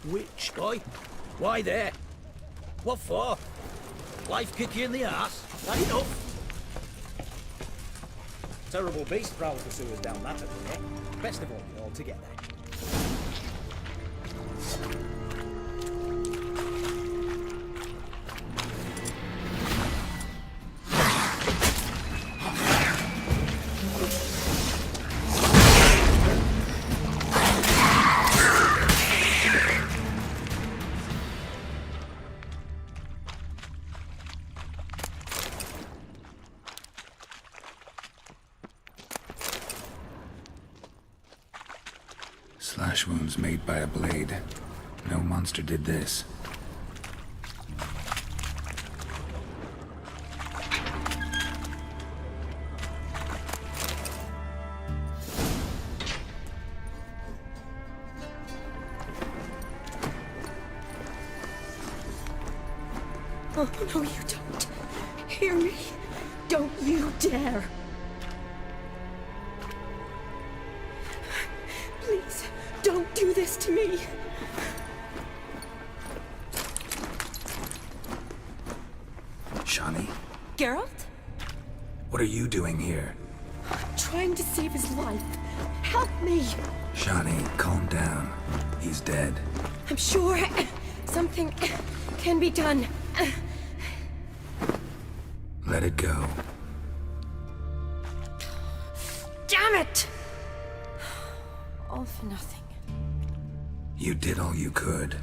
Which guy? Why there? What for? Life kick you in the ass? That enough? Terrible beast prowls the sewers down that way. Best of all together. Slash wounds made by a blade. No monster did this. Oh, no, you don't. Hear me? Don't you dare. Please, don't do this to me. Shani, Geralt? what are you doing here? Trying to save his life. Help me. Shani, calm down. He's dead. I'm sure something can be done. Let it go. Damn it! All for nothing. You did all you could.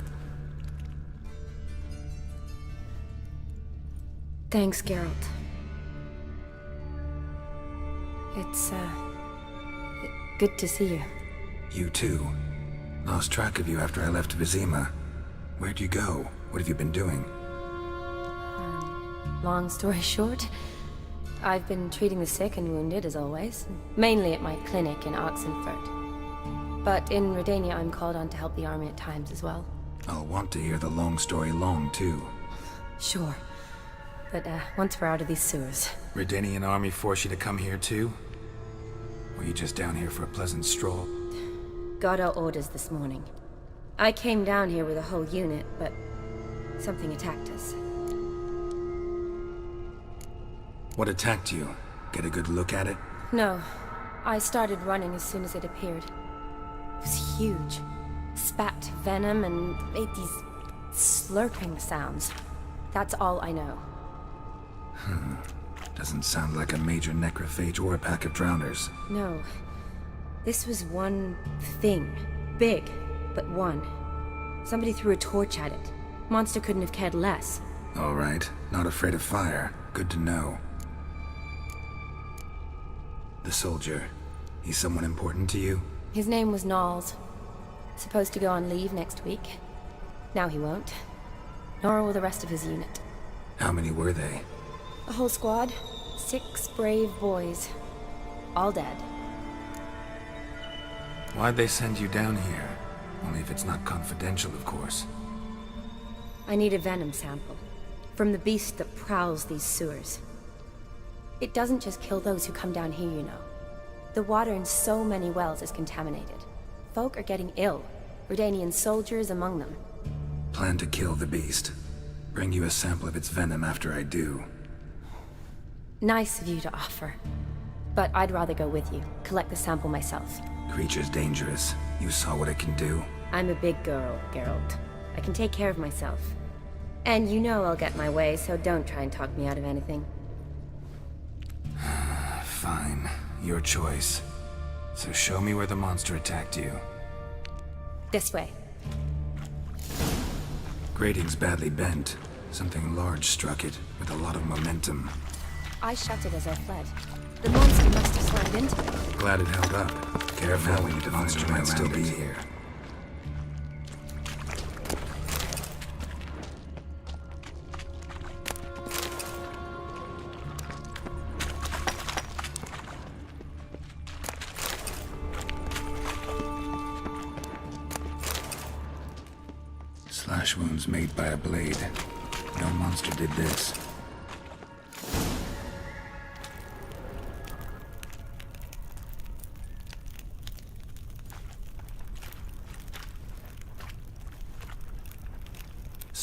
Thanks, Geralt. It's, good to see you. You too. Lost track of you after I left Vizima. Where'd you go? What have you been doing? Long story short, I've been treating the sick and wounded, as always. Mainly at my clinic in Oxenfurt. But in Redania, I'm called on to help the army at times as well. I'll want to hear the long story long, too. Sure. But, once we're out of these sewers. Redanian army force you to come here, too? Were you just down here for a pleasant stroll? Got our orders this morning. I came down here with a whole unit, but something attacked us. What attacked you? Get a good look at it? No. I started running as soon as it appeared. It was huge. Spat venom and made these slurping sounds. That's all I know. Doesn't sound like a major necrophage or a pack of drowners. No. This was one thing. Big, but one. Somebody threw a torch at it. Monster couldn't have cared less. All right. Not afraid of fire. Good to know. The soldier. He's someone important to you? His name was Knowles. Supposed to go on leave next week. Now he won't. Nor will the rest of his unit. How many were they? A whole squad. 6 brave boys. All dead. Why'd they send you down here? Only if it's not confidential, of course. I need a venom sample. From the beast that prowls these sewers. It doesn't just kill those who come down here, you know. The water in so many wells is contaminated. Folk are getting ill. Redanian soldiers among them. Plan to kill the beast. Bring you a sample of its venom after I do. Nice of you to offer. But I'd rather go with you. Collect the sample myself. Creature's dangerous. You saw what it can do. I'm a big girl, Geralt. I can take care of myself. And you know I'll get my way, so don't try and talk me out of anything. Fine. Your choice. So show me where the monster attacked you. This way. Grating's badly bent. Something large struck it, with a lot of momentum. I shut it as I fled. The monster must have slammed into it. Glad it held up. Careful, the monster might still be here. Slash wounds made by a blade. No monster did this.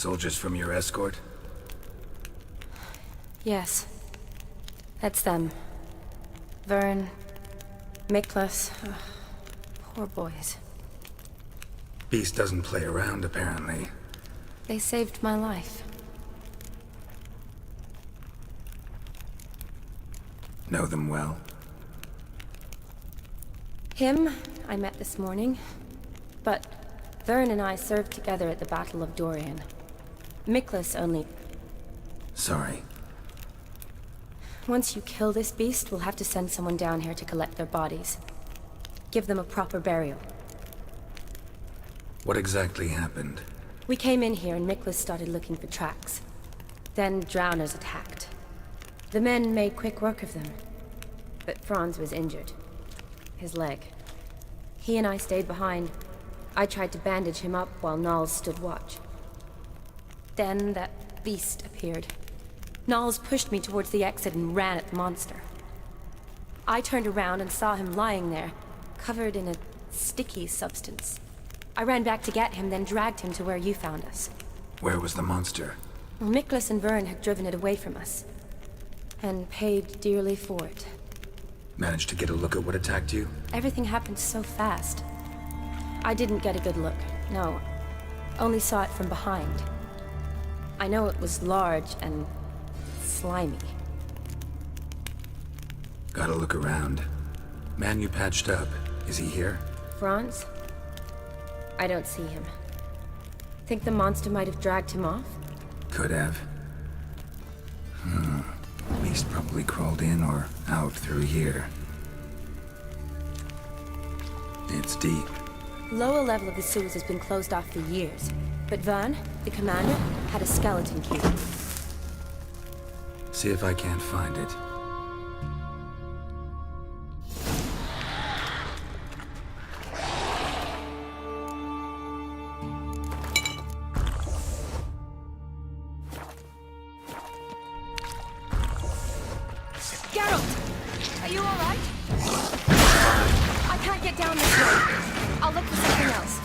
Soldiers from your escort? Yes. That's them. Vern, Miklas. Poor boys. Beast doesn't play around, apparently. They saved my life. Know them well? Him, I met this morning. But Vern and I served together at the Battle of Dorian. Miklas only... Sorry. Once you kill this beast, we'll have to send someone down here to collect their bodies. Give them a proper burial. What exactly happened? We came in here and Miklas started looking for tracks. Then drowners attacked. The men made quick work of them. But Franz was injured. His leg. He and I stayed behind. I tried to bandage him up while Nals stood watch. Then that beast appeared. Nals pushed me towards the exit and ran at the monster. I turned around and saw him lying there, covered in a sticky substance. I ran back to get him, then dragged him to where you found us. Where was the monster? Well, Miklas and Vern had driven it away from us. And paid dearly for it. Managed to get a look at what attacked you? Everything happened so fast. I didn't get a good look, no. Only saw it from behind. I know it was large and... slimy. Gotta look around. Man you patched up, is he here? Franz? I don't see him. Think the monster might have dragged him off? Could have. Beast probably crawled in or out through here. It's deep. Lower level of the sewers has been closed off for years. But Vern, the commander, had a skeleton key. See if I can't find it. Geralt! Are you alright? I can't get down this way. I'll look for something else.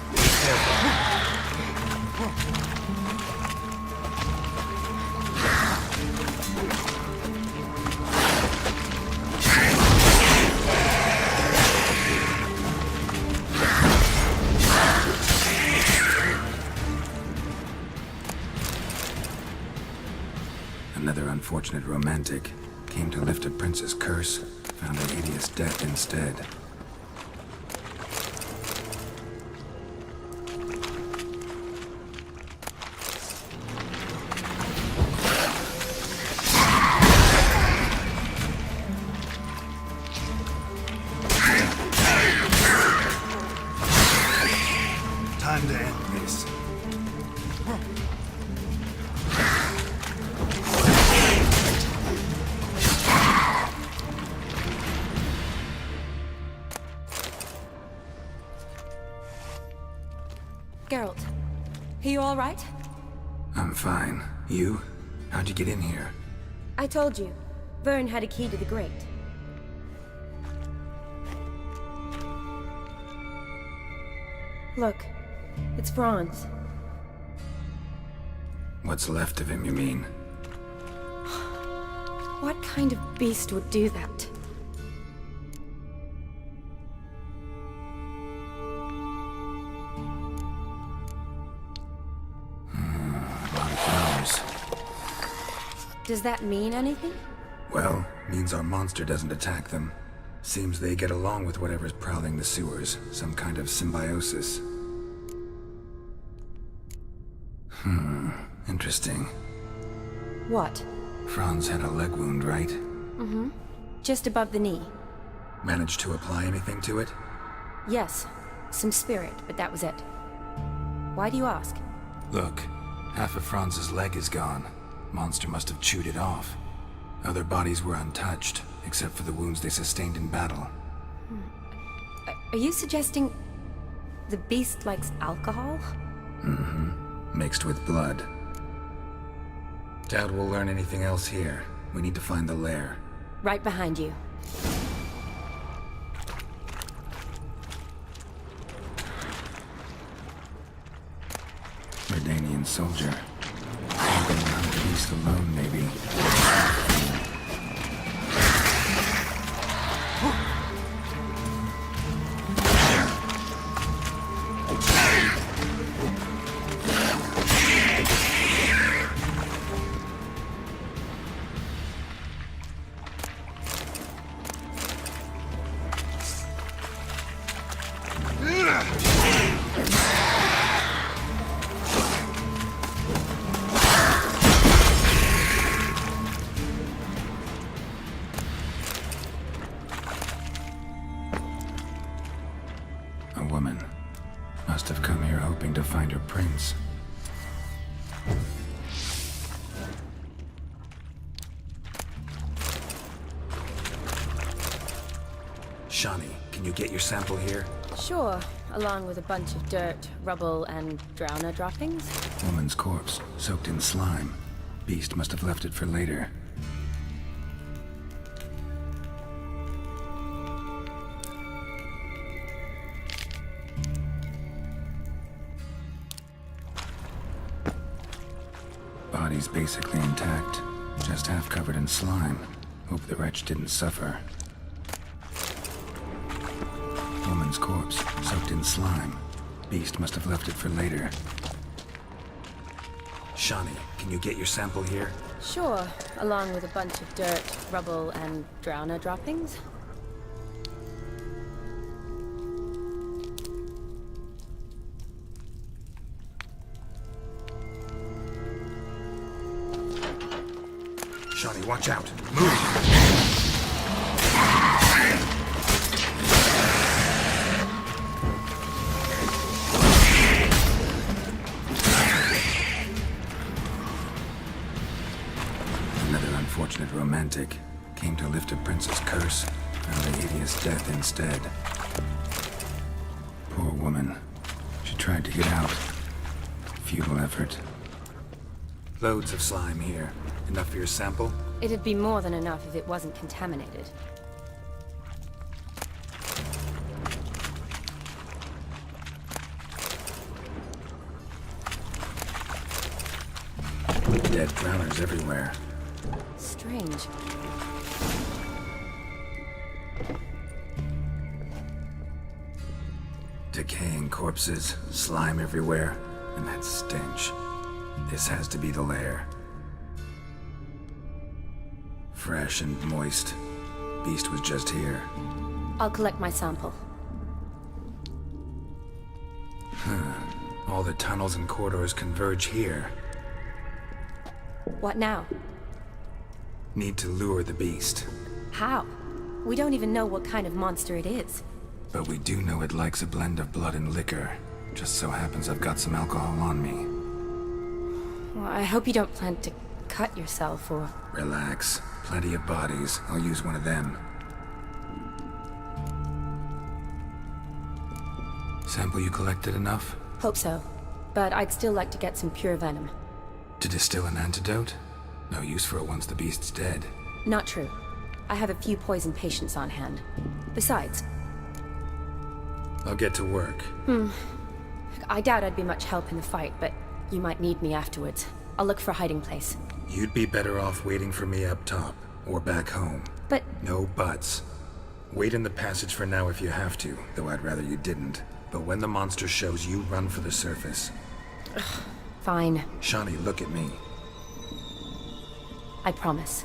Another unfortunate romantic. Came to lift a prince's curse, found a hideous death instead. Time to end this. Geralt, are you alright? I'm fine. You? How'd you get in here? I told you. Vern had a key to the grate. Look, it's Franz. What's left of him, you mean? What kind of beast would do that? Does that mean anything? Well, means our monster doesn't attack them. Seems they get along with whatever's prowling the sewers. Some kind of symbiosis. Interesting. What? Franz had a leg wound, right? Mm-hmm. Just above the knee. Managed to apply anything to it? Yes. Some spirit, but that was it. Why do you ask? Look, half of Franz's leg is gone. Monster must have chewed it off. Other bodies were untouched, except for the wounds they sustained in battle. Are you suggesting the beast likes alcohol? Mm-hmm. Mixed with blood. Doubt we'll learn anything else here. We need to find the lair. Right behind you. Redanian soldier. beast alone, maybe. A woman. Must have come here hoping to find her prince. Shawnee, can you get your sample here? Sure, along with a bunch of dirt, rubble, and drowner droppings. Woman's corpse, soaked in slime. Beast must have left it for later. Body's basically intact, just half covered in slime. Hope the wretch didn't suffer. Woman's corpse, soaked in slime. Beast must have left it for later. Shawnee, can you get your sample here? Sure, along with a bunch of dirt, rubble, and drowner droppings. Shawnee, watch out! Move! Unfortunate romantic. Came to lift a prince's curse, found a hideous death instead. Poor woman. She tried to get out. Futile effort. Loads of slime here. Enough for your sample? It'd be more than enough if it wasn't contaminated. Dead drowners everywhere. Strange. Decaying corpses, slime everywhere, and that stench. This has to be the lair. Fresh and moist. Beast was just here. I'll collect my sample. All the tunnels and corridors converge here. What now? Need to lure the beast. How? We don't even know what kind of monster it is. But we do know it likes a blend of blood and liquor. Just so happens I've got some alcohol on me. Well, I hope you don't plan to cut yourself or... Relax. Plenty of bodies. I'll use one of them. Sample you collected enough? Hope so. But I'd still like to get some pure venom. To distill an antidote? No use for it once the beast's dead. Not true. I have a few poison patients on hand. Besides... I'll get to work. I doubt I'd be much help in the fight, but you might need me afterwards. I'll look for a hiding place. You'd be better off waiting for me up top, or back home. But... No buts. Wait in the passage for now if you have to, though I'd rather you didn't. But when the monster shows, you run for the surface. Fine. Shawnee, look at me. I promise.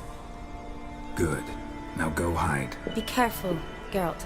Good. Now go hide. Be careful, Geralt.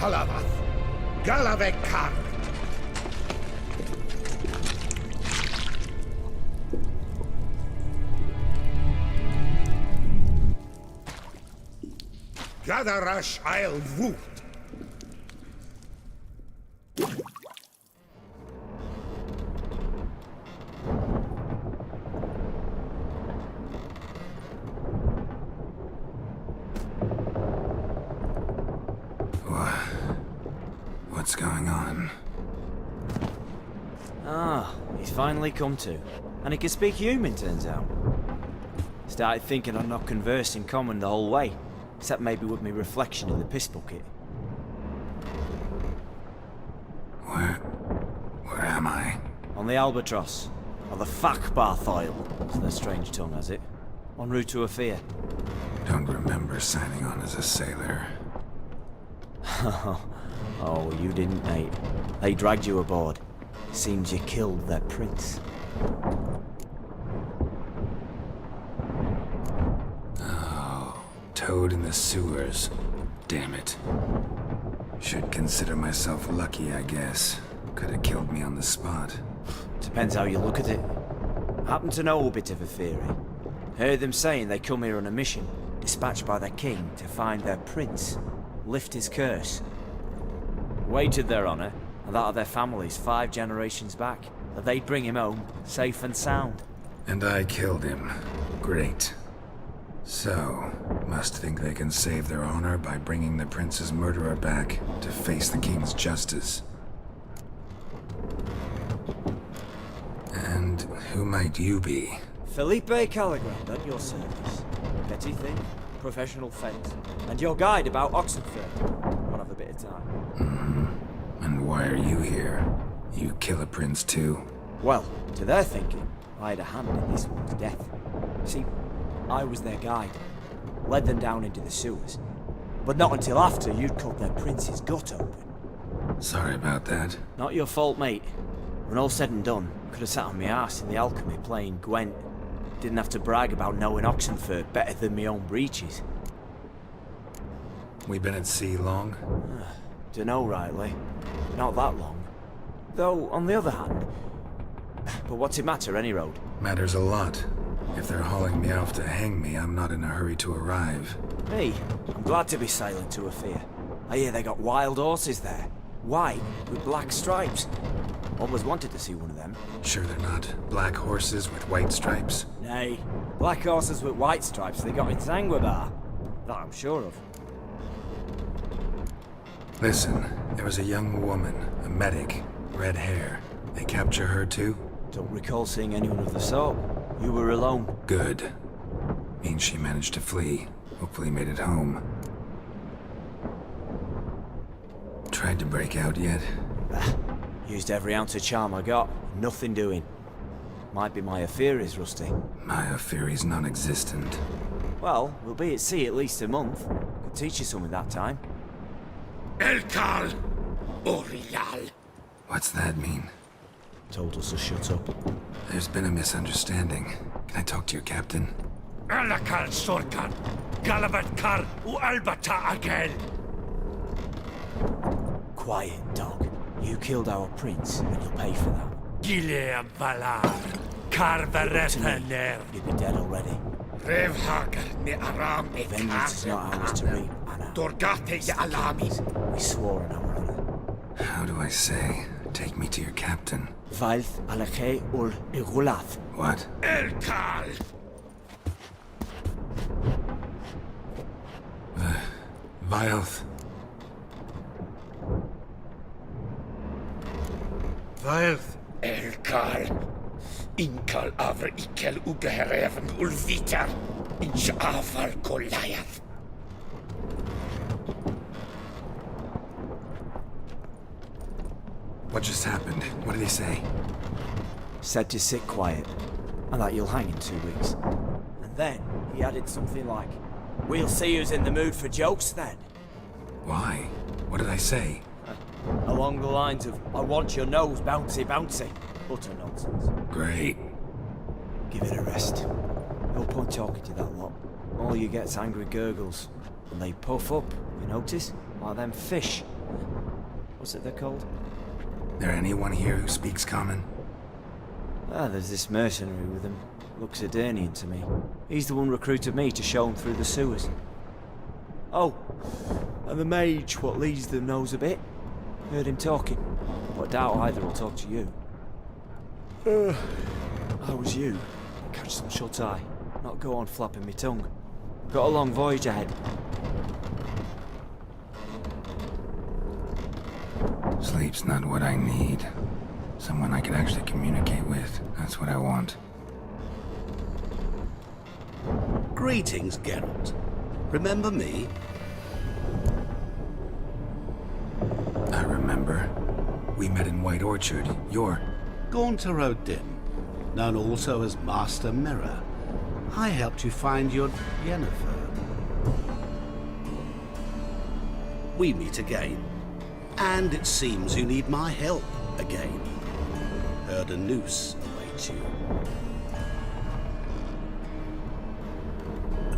Kalavath, Galavekar. Gadarash I'll woot. What's going on? Ah, he's finally come to. And he can speak human, turns out. Started thinking I'd not conversed in common the whole way. Except maybe with me reflection in the piss bucket. Where am I? On the Albatross. Or the Fakbarth Oil, as their strange tongue has it. En route to Afir. Don't remember signing on as a sailor. Oh, you didn't, mate. They dragged you aboard. Seems you killed their prince. Toad in the sewers. Damn it. Should consider myself lucky, I guess. Could have killed me on the spot. Depends how you look at it. Happen to know a bit of a theory. Heard them saying they come here on a mission, dispatched by their king to find their prince, lift his curse. Wagered their honor, and that of their families 5 generations back, that they'd bring him home, safe and sound. And I killed him. Great. So, must think they can save their honor by bringing the prince's murderer back to face the king's justice. And who might you be? Felipe Caligrand at your service. Petty thing, professional fence, and your guide about Oxenford. We'll have a bit of time. And why are you here? You kill a prince too? Well, to their thinking, I had a hand in this one's death. See, I was their guide, led them down into the sewers. But not until after you'd cut their prince's gut open. Sorry about that. Not your fault, mate. When all said and done, could have sat on my arse in the alchemy playing Gwent. Didn't have to brag about knowing Oxenford better than my own breeches. We been at sea long? Dunno rightly. Not that long. Though, on the other hand... But what's it matter, any road? Matters a lot. If they're hauling me off to hang me, I'm not in a hurry to arrive. Hey, I'm glad to be sailing to Afir. I hear they got wild horses there. White, with black stripes. Always wanted to see one of them. Sure they're not black horses with white stripes? Nay, black horses with white stripes they got in Sanguibar. That I'm sure of. Listen, there was a young woman, a medic, red hair. They capture her too? Don't recall seeing anyone of the sort. You were alone. Good. Means she managed to flee. Hopefully made it home. Tried to break out yet? Used every ounce of charm I got. Nothing doing. Might be my Afiri's rusty. My Afiri's non-existent. Well, we'll be at sea at least a month. Could teach you something that time. Elkal Orial. What's that mean? Told us to shut up. There's been a misunderstanding. Can I talk to your captain? Alakal Sorkan, Galavat Kar u Albata Agel. Quiet, dog. You killed our prince, and you'll pay for that. Gileam Valar, Karvarethener. You'd be dead already. Revhagar ne Aram e Vengeance is not ours to reap, Anna. Dorgate ya Alami. We swore on our honor. How do I say? Take me to your captain. Vailth Alakhe ul Igulath. What? Elkal! Vilth. Vilth. Elkal. Inkal avr ikel ugeherevn ulvitar. Inch avar Goliath. What just happened? What did he say? Said to sit quiet, and that you'll hang in 2 weeks. And then he added something like, "We'll see who's in the mood for jokes then." Why? What did I say? Along the lines of, "I want your nose bouncy bouncy." Utter nonsense. Great. Give it a rest. No point talking to that lot. All you get's angry gurgles. And they puff up, you notice? Like them fish. What's it they're called? There anyone here who speaks common? Ah, there's this mercenary with him. Looks Edirnian to me. He's the one recruited me to show him through the sewers. Oh, and the mage what leads them knows a bit. Heard him talking, but I doubt either will talk to you. How was you? Catch some shut-eye. Not go on flapping me tongue. Got a long voyage ahead. Sleep's not what I need. Someone I can actually communicate with. That's what I want. Greetings, Geralt. Remember me? I remember. We met in White Orchard. You're... Gaunter O'Dim, known also as Master Mirror. I helped you find your Yennefer. We meet again. And it seems you need my help again. Heard a noose awaits you.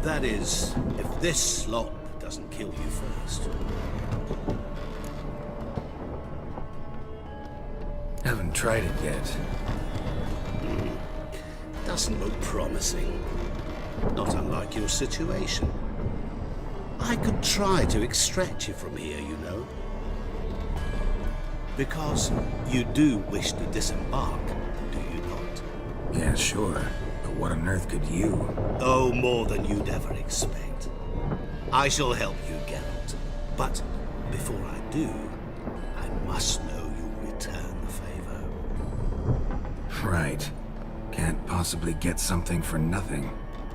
That is, if this slop doesn't kill you first. Haven't tried it yet. Doesn't look promising. Not unlike your situation. I could try to extract you from here, you know. Because you do wish to disembark, do you not? Yeah, sure. But what on earth could you? Oh, more than you'd ever expect. I shall help you, Geralt. But before I do, I must know you'll return the favor. Right. Can't possibly get something for nothing.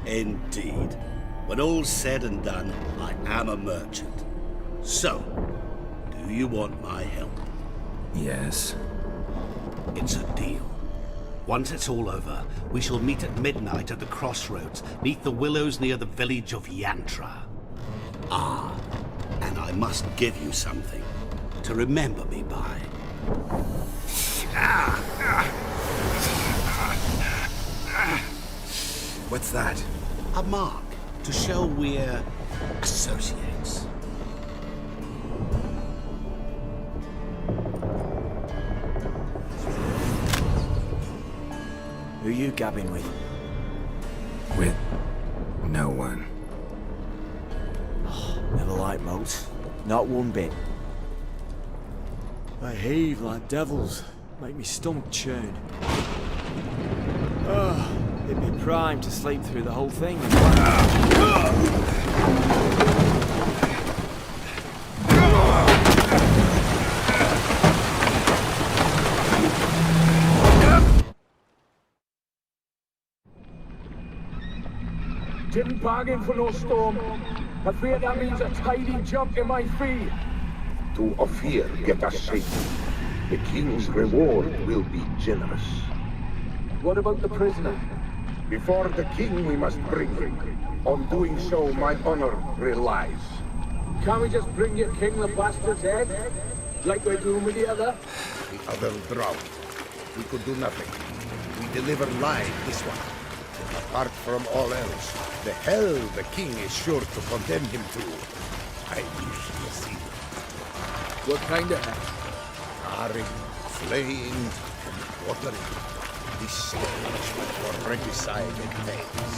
Indeed. When all's said and done, I am a merchant. So, do you want my help? Yes. It's a deal. Once it's all over, we shall meet at midnight at the crossroads, neath the willows near the village of Yantra. Ah, and I must give you something to remember me by. What's that? A mark to show we're associates. Who you gabbing with? With no one. Never liked moats. Not one bit. They heave like devils. Make me stomach churn. It'd be prime to sleep through the whole thing. Didn't bargain for no storm. I fear that means a tidy jump in my fee. To Ophir get us safe. The king's reward will be generous. What about the prisoner? Before the king we must bring him. On doing so, my honor relies. Can't we just bring your king the bastard's head? Like we're doing with the other? The other drowned. We could do nothing. We deliver live this one. Apart from all else, the hell the king is sure to condemn him to. I wish to see. What kind of hell? Carring, flaying, and watering. This stage for regicide and pains.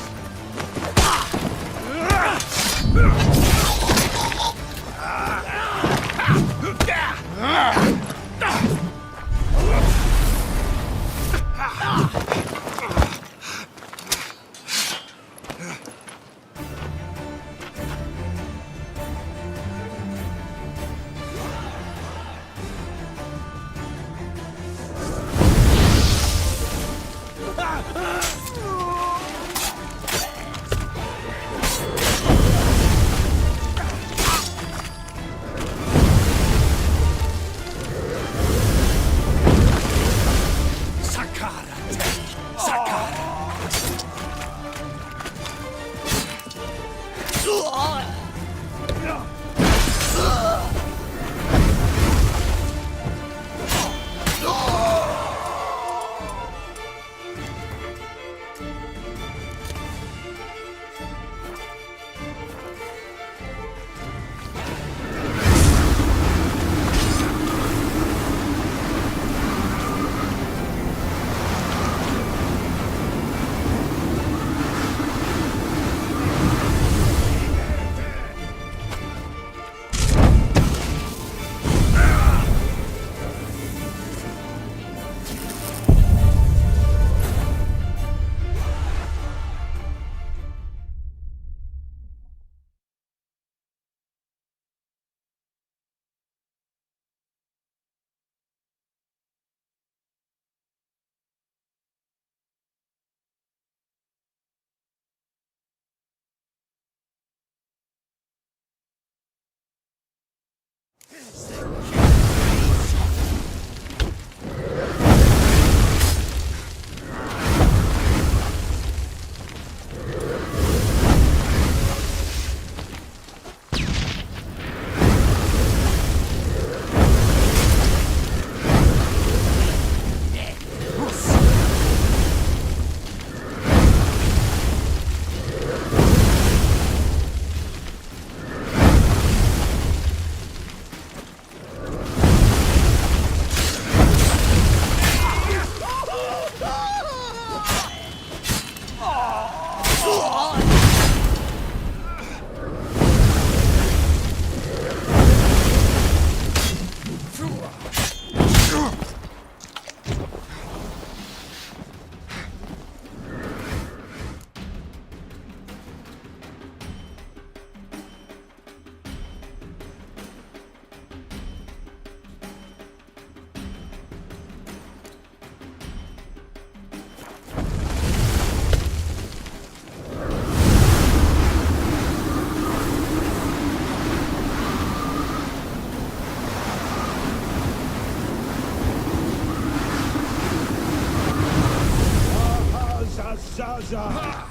Zaza!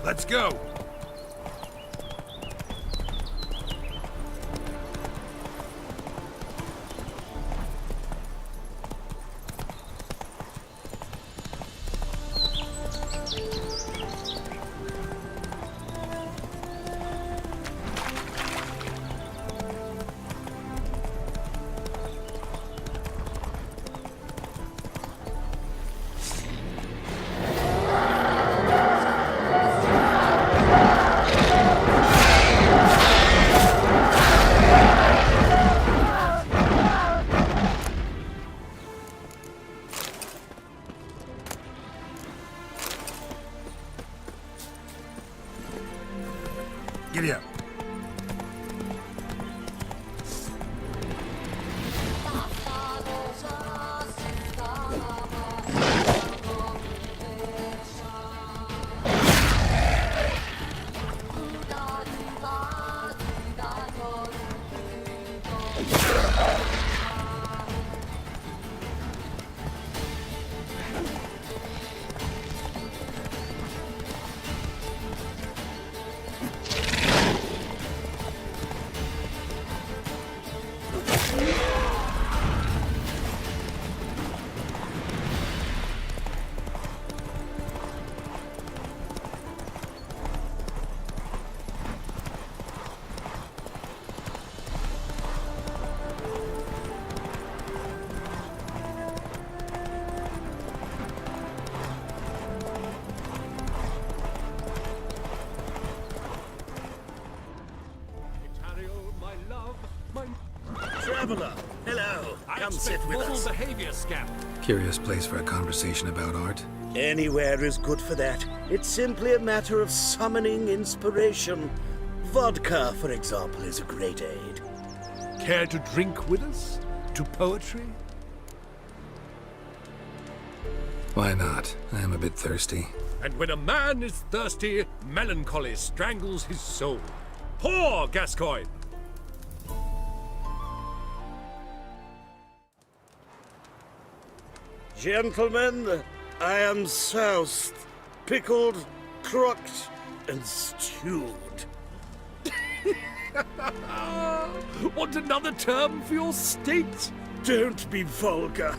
Let's go. Giddy up. Traveler, hello. Come sit with us. Behavior, scamp. Curious place for a conversation about art? Anywhere is good for that. It's simply a matter of summoning inspiration. Vodka, for example, is a great aid. Care to drink with us? To poetry? Why not? I am a bit thirsty. And when a man is thirsty, melancholy strangles his soul. Pour, Gascoigne! Gentlemen, I am soused, pickled, crocked, and stewed. Want another term for your state? Don't be vulgar.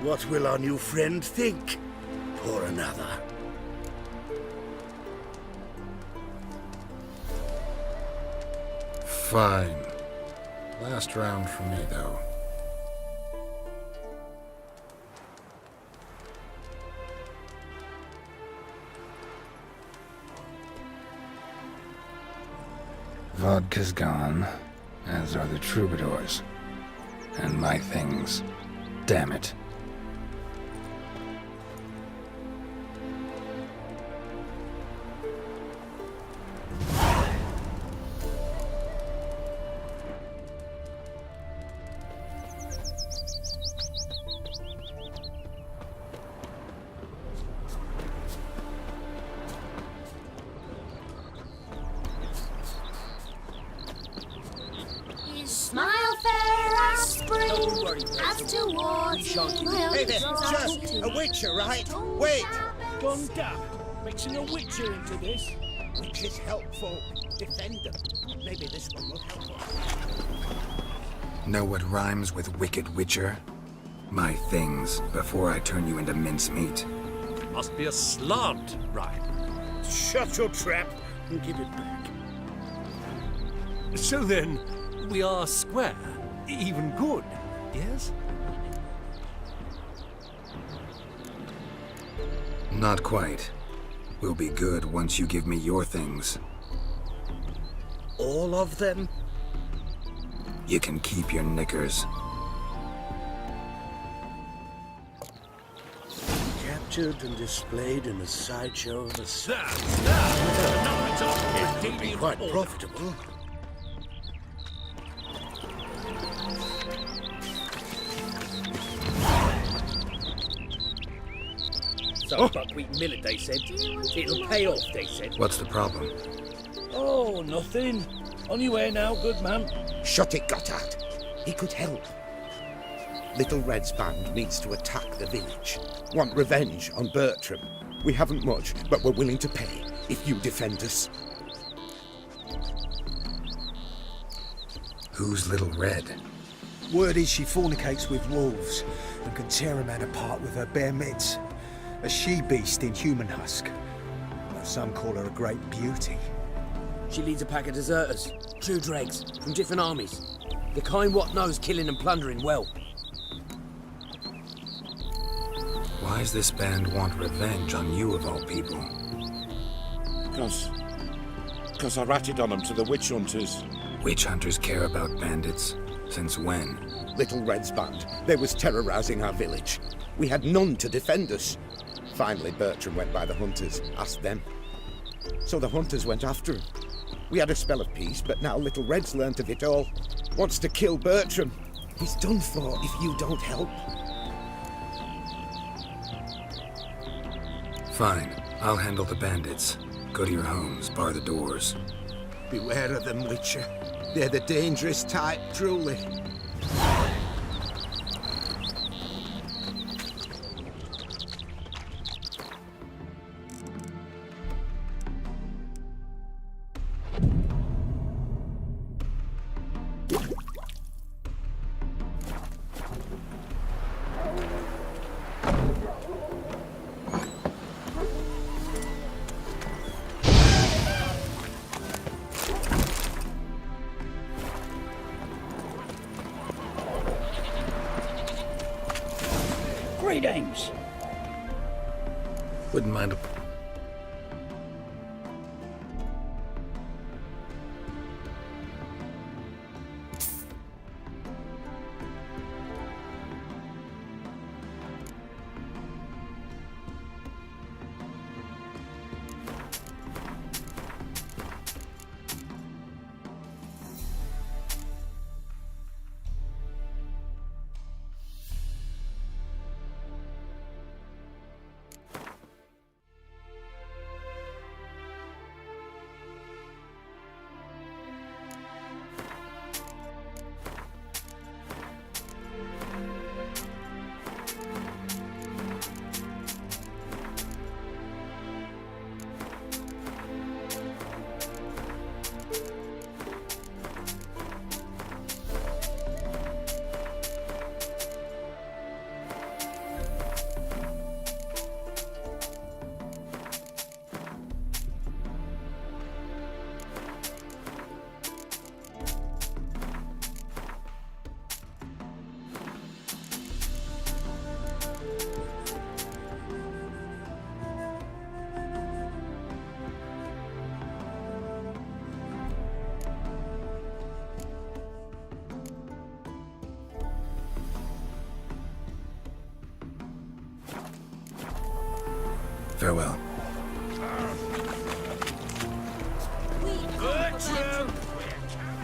What will our new friend think? Pour another. Fine. Last round for me, though. Vodka's gone, as are the troubadours. And my things. Damn it. Smile fair as spring, as towards Hey there, sir, a witcher, right? Wait! Gone daft. Mixing a witcher into this. Which is helpful. Defend them. Maybe this one will help us. Know what rhymes with wicked witcher? My things, before I turn you into mincemeat. Must be a slant rhyme. Shut your trap and give it back. So then, we are square, even good, yes? Not quite. We'll be good once you give me your things. All of them? You can keep your knickers. Captured and displayed in a sideshow of a It would be quite profitable. So buckwheat millet, they said. It'll pay off, they said. What's the problem? Oh, nothing. On your way now, good man. Shut it, Gotthard. He could help. Little Red's band means to attack the village. Want revenge on Bertram. We haven't much, but we're willing to pay if you defend us. Who's Little Red? Word is she fornicates with wolves and can tear a man apart with her bare mitts. A she-beast in human husk. But some call her a great beauty. She leads a pack of deserters, true dregs, from different armies. The kind what knows killing and plundering well. Why's this band want revenge on you of all people? Because I ratted on them to the witch hunters. Witch hunters care about bandits? Since when? Little Red's band. They was terrorizing our village. We had none to defend us. Finally, Bertram went by the hunters, asked them. So the hunters went after him. We had a spell of peace, but now Little Red's learnt of it all. Wants to kill Bertram. He's done for if you don't help. Fine. I'll handle the bandits. Go to your homes, bar the doors. Beware of them, Witcher. They're the dangerous type, truly. Greetings. Wouldn't mind. Farewell.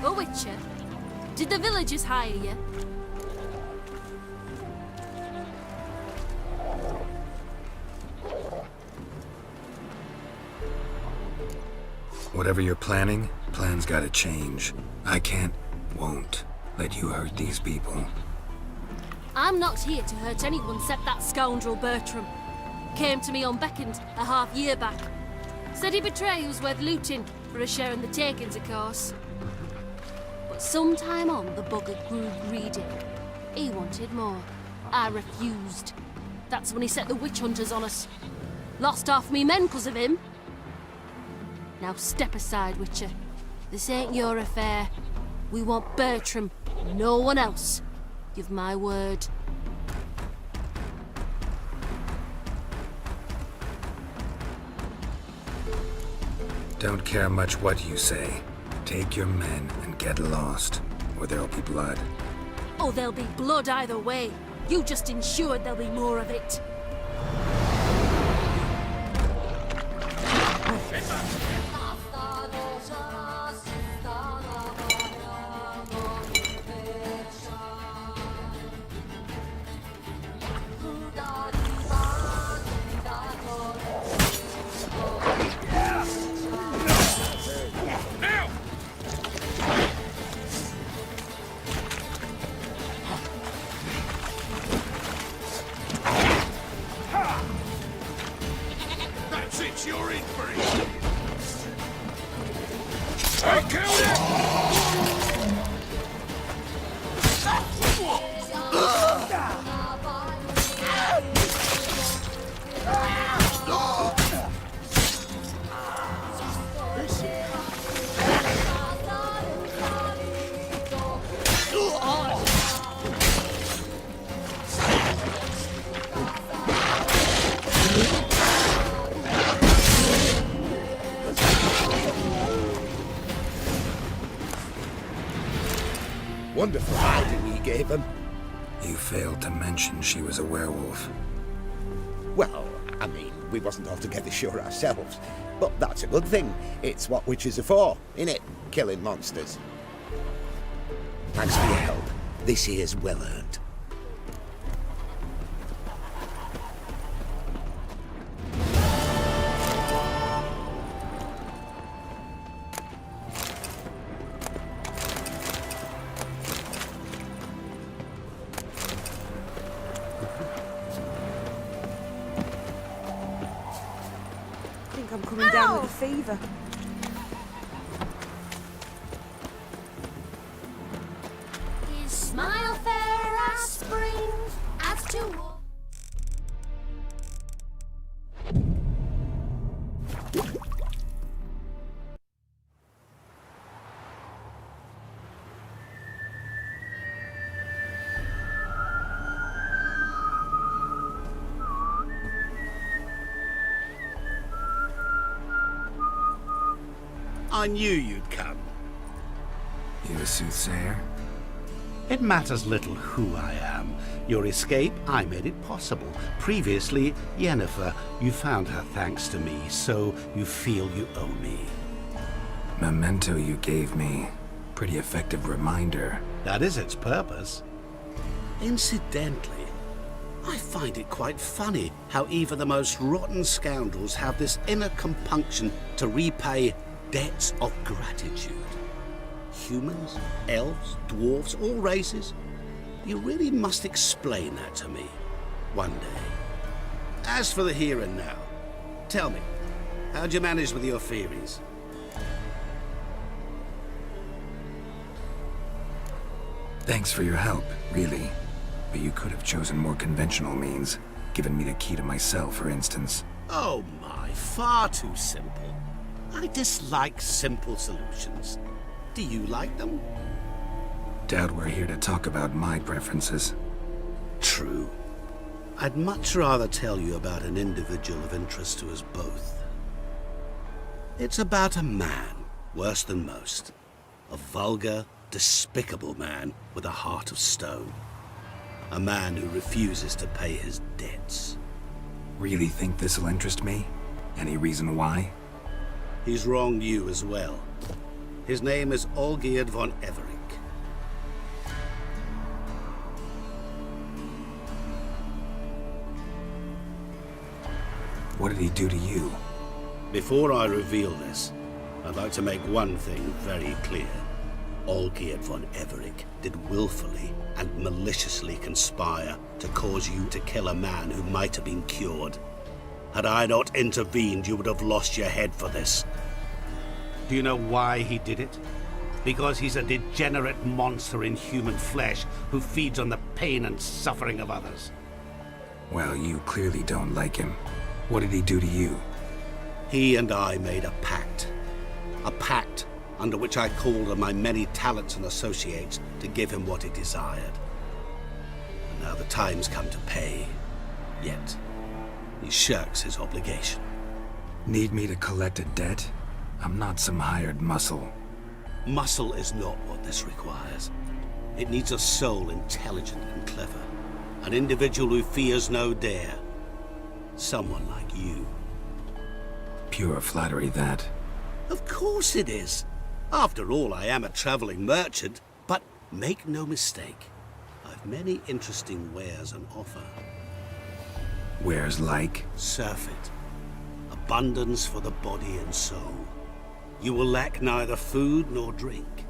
Oh, Witcher, did the villagers hire you? Whatever you're planning, plans gotta change. I can't, won't let you hurt these people. I'm not here to hurt anyone except that scoundrel Bertram. Came to me unbeckoned a half-year back. Said he'd betray who's worth looting for a share in the takings, of course. But sometime on, the bugger grew greedy. He wanted more. I refused. That's when he set the witch hunters on us. Lost half me men 'cause of him. Now step aside, Witcher. This ain't your affair. We want Bertram, no one else. Give my word. Don't care much what you say. Take your men and get lost, or there'll be blood. Oh, there'll be blood either way. You just ensured there'll be more of it. guess you're in for it. I killed it! Wonderful hiding you gave him. You failed to mention she was a werewolf. Well, I mean, we wasn't altogether sure ourselves. But that's a good thing. It's what witches are for, innit? Killing monsters. Thanks for your help. This here's well earned. I think I'm coming down with a fever. His smile fair as spring, as to I knew you'd come. You a soothsayer? It matters little who I am. Your escape, I made it possible. Previously, Yennefer, you found her thanks to me, so you feel you owe me. Memento you gave me. Pretty effective reminder. That is its purpose. Incidentally, I find it quite funny how even the most rotten scoundrels have this inner compunction to repay debts of gratitude. Humans, elves, dwarves, all races. You really must explain that to me one day. As for the here and now, tell me, how'd you manage with your theories? Thanks for your help, really. But you could have chosen more conventional means. Given me the key to my cell, for instance. Oh my, far too simple. I dislike simple solutions. Do you like them? Doubt we're here to talk about my preferences. True. I'd much rather tell you about an individual of interest to us both. It's about a man, worse than most. A vulgar, despicable man with a heart of stone. A man who refuses to pay his debts. Really think this'll interest me? Any reason why? He's wronged you as well. His name is Olgierd von Everec. What did he do to you? Before I reveal this, I'd like to make one thing very clear. Olgierd von Everec did willfully and maliciously conspire to cause you to kill a man who might have been cured. Had I not intervened, you would have lost your head for this. Do you know why he did it? Because he's a degenerate monster in human flesh who feeds on the pain and suffering of others. Well, you clearly don't like him. What did he do to you? He and I made a pact. A pact under which I called on my many talents and associates to give him what he desired. And now the time's come to pay. Yet, he shirks his obligation. Need me to collect a debt? I'm not some hired muscle. Muscle is not what this requires. It needs a soul intelligent and clever. An individual who fears no dare. Someone like you. Pure flattery, that. Of course it is. After all, I am a traveling merchant. But make no mistake, I've many interesting wares on offer. Wares like? Surfeit. Abundance for the body and soul. You will lack neither food nor drink.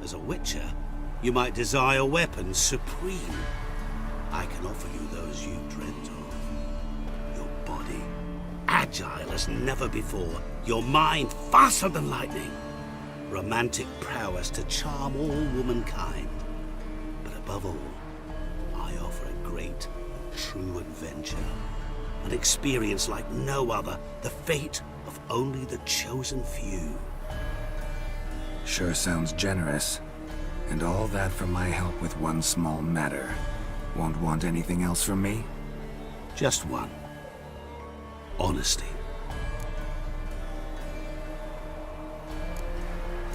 As a witcher, you might desire weapons supreme. I can offer you those you dreamt of. Your body and agile as never before, your mind faster than lightning, romantic prowess to charm all womankind. But above all, I offer a great, true adventure, an experience like no other, the fate of only the chosen few. Sure sounds generous. And all that for my help with one small matter. Won't want anything else from me? Just one. Honesty.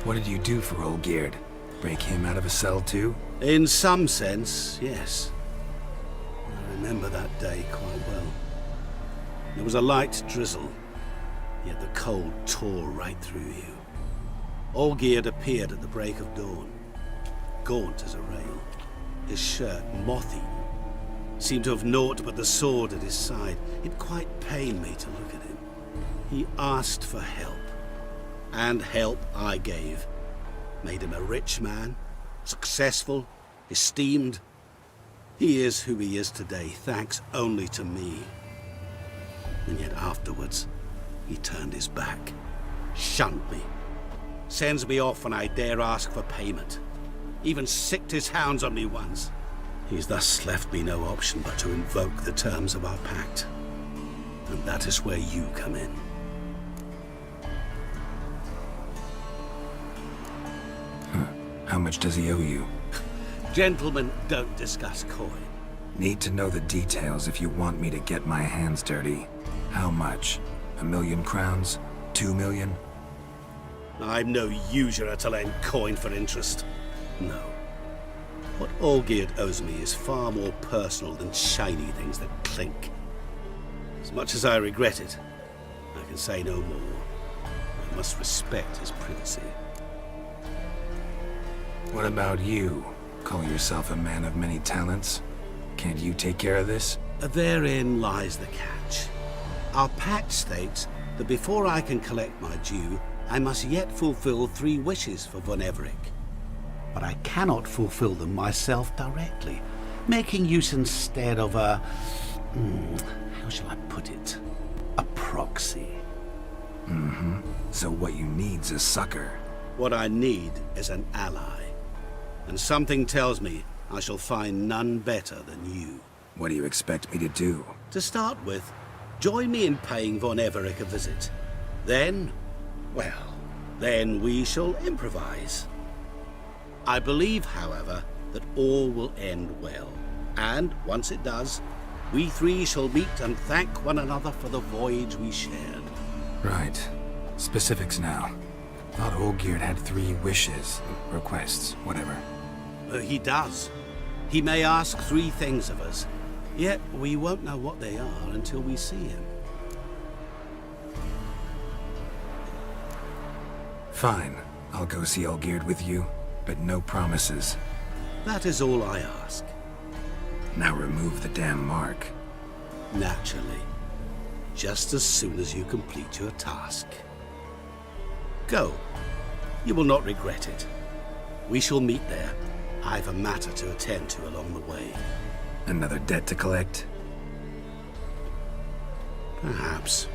What did you do for old Geard? Break him out of a cell too? In some sense, yes. I remember that day quite well. There was a light drizzle, yet the cold tore right through you. Olgierd appeared at the break of dawn, gaunt as a rail, his shirt moth-eaten. Seemed to have naught but the sword at his side. It quite pained me to look at him. He asked for help, and help I gave. Made him a rich man, successful, esteemed. He is who he is today, thanks only to me. And yet afterwards, he turned his back, shunned me, sends me off when I dare ask for payment. Even sicked his hounds on me once. He's thus left me no option but to invoke the terms of our pact. And that is where you come in. How much does he owe you? Gentlemen don't discuss coin. Need to know the details if you want me to get my hands dirty. How much? 1,000,000 crowns? 2,000,000? I'm no usurer to lend coin for interest. No. What Olgierd owes me is far more personal than shiny things that clink. As much as I regret it, I can say no more. I must respect his privacy. What about you? Call yourself a man of many talents? Can't you take care of this? Therein lies the catch. Our pact states that before I can collect my due, I must yet fulfill 3 wishes for Von Everec. But I cannot fulfill them myself directly, making use instead of a... how shall I put it? A proxy. Mm-hmm. So what you need's a sucker. What I need is an ally. And something tells me I shall find none better than you. What do you expect me to do? To start with, join me in paying Von Everec a visit. Then, well, then we shall improvise. I believe, however, that all will end well. And once it does, we 3 shall meet and thank one another for the voyage we shared. Right. Specifics now. Thought Olgierd had 3 wishes, requests, whatever. He does. He may ask 3 things of us, yet we won't know what they are until we see him. Fine. I'll go see Olgierd with you, but no promises. That is all I ask. Now remove the damn mark. Naturally. Just as soon as you complete your task. Go. You will not regret it. We shall meet there. I've a matter to attend to along the way. Another debt to collect? Perhaps.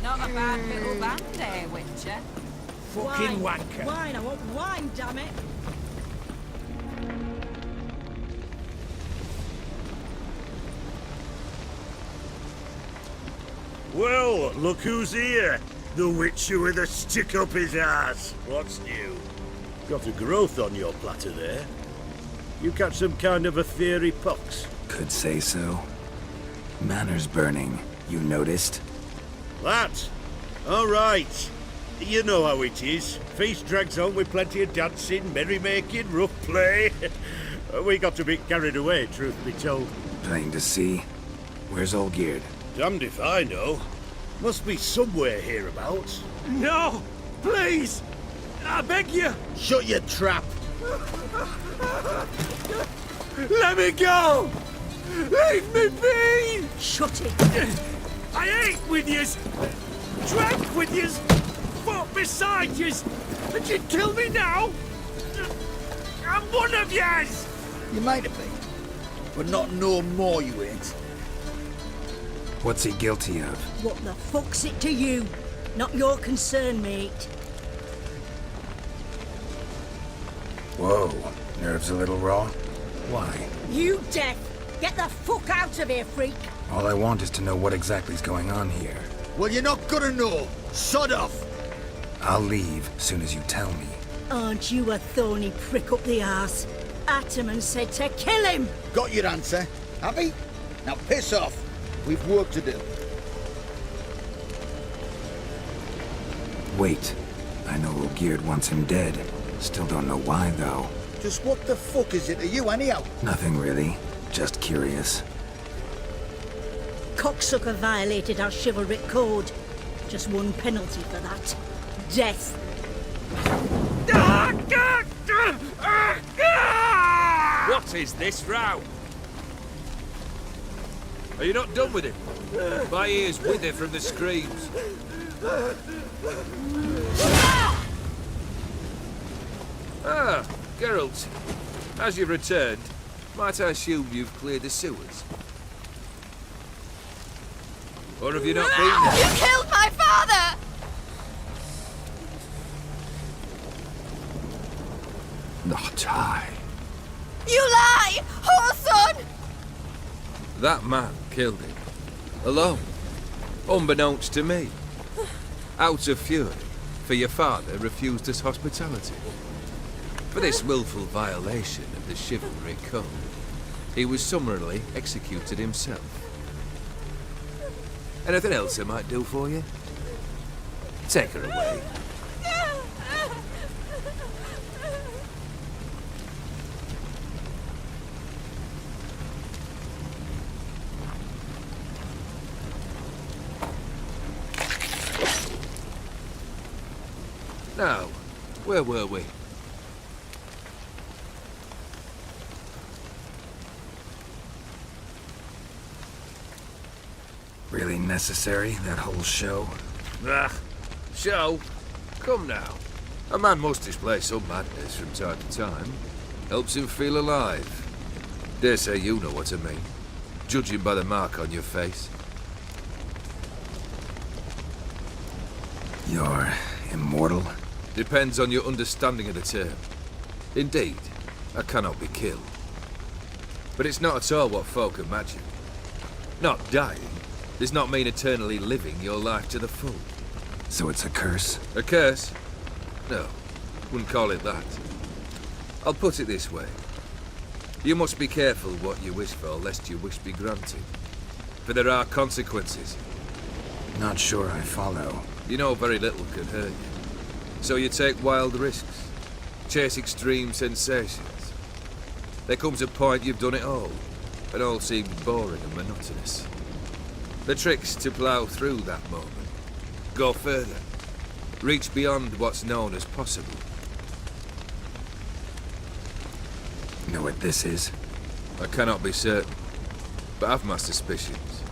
Not a bad little band there, Witcher. Fucking Wine. wanker. Wine, I want wine, damn it. Well, look who's here. The Witcher with a stick up his ass. What's new? Got a growth on your platter there. You catch some kind of a fiery pox? Could say so. Manners burning, you noticed? That? All right. You know how it is. Feast drags on with plenty of dancing, merrymaking, rough play. We got a bit carried away, truth be told. Plain to see. Where's Olgierd? Damned if I know. Must be somewhere hereabouts. No! Please! I beg you! Shut your trap! Let me go! Leave me be! Shut it! I ate with yous! Drank with yous! Fought beside yous! And you'd kill me now? I'm one of yous! You might have been, but not no more you ain't. What's he guilty of? What the fuck's it to you? Not your concern, mate. Whoa, nerves a little raw? Why? You deaf! Get the fuck out of here, freak! All I want is to know what exactly is going on here. Well, you're not gonna know. Sod off! I'll leave soon as you tell me. Aren't you a thorny prick up the arse? Ataman said to kill him! Got your answer. Happy? Now piss off. We've work to do. Wait. I know Olgierd wants him dead. Still don't know why, though. Just what the fuck is it to you, anyhow? Nothing really. Just curious. Cocksucker violated our chivalric code. Just one penalty for that. Death. What is this row? Are you not done with him? My ears wither from the screams. Ah, Geralt. As you've returned, might I assume you've cleared the sewers? Or have you not been there? You killed my father! Not I. You lie! Whoreson! That man killed him. Alone. Unbeknownst to me. Out of fury, for your father refused us hospitality. For this willful violation of the chivalry code, he was summarily executed himself. Anything else I might do for you? Take her away. Now, where were we? Really necessary, that whole show? Ah, show? Come now. A man must display some madness from time to time. Helps him feel alive. Dare say you know what I mean. Judging by the mark on your face. You're immortal? Depends on your understanding of the term. Indeed, I cannot be killed. But it's not at all what folk imagine. Not dying does not mean eternally living your life to the full. So it's a curse? A curse? No, wouldn't call it that. I'll put it this way. You must be careful what you wish for, lest your wish be granted. For there are consequences. Not sure I follow. You know very little can hurt you. So you take wild risks, chase extreme sensations. There comes a point you've done it all, and all seems boring and monotonous. The trick's to plough through that moment, go further, reach beyond what's known as possible. Know what this is? I cannot be certain, but I've my suspicions.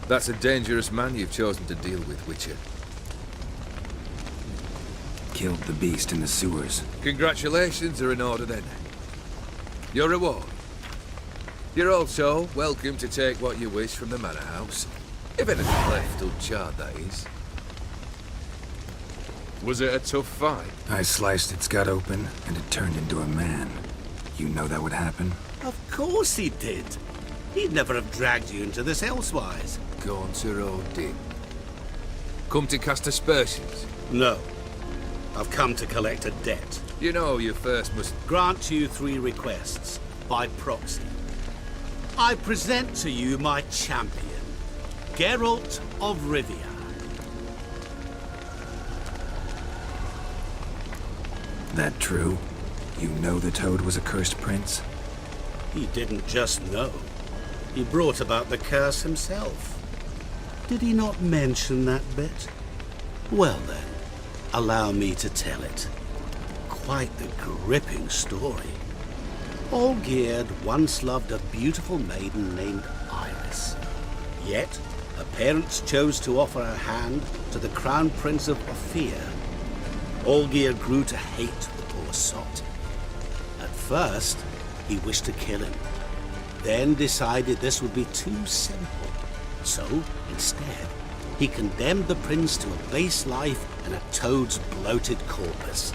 That's a dangerous man you've chosen to deal with, Witcher. Killed the beast in the sewers. Congratulations are in order then. Your reward. You're also welcome to take what you wish from the manor house. If anything left uncharred, that is. Was it a tough fight? I sliced its gut open, and it turned into a man. You know that would happen? Of course he did. He'd never have dragged you into this elsewise. Gaunter Odin. Come to cast aspersions? No. I've come to collect a debt. You know you first must... Grant you 3 requests, by proxy. I present to you my champion, Geralt of Rivia. That true? You know the Toad was a cursed prince? He didn't just know. He brought about the curse himself. Did he not mention that bit? Well then, allow me to tell it. Quite the gripping story. Olgierd once loved a beautiful maiden named Iris. Yet, her parents chose to offer her hand to the Crown Prince of Ophir. Olgierd grew to hate the poor sot. At first, he wished to kill him, then decided this would be too simple. So, instead, he condemned the prince to a base life in a toad's bloated corpus.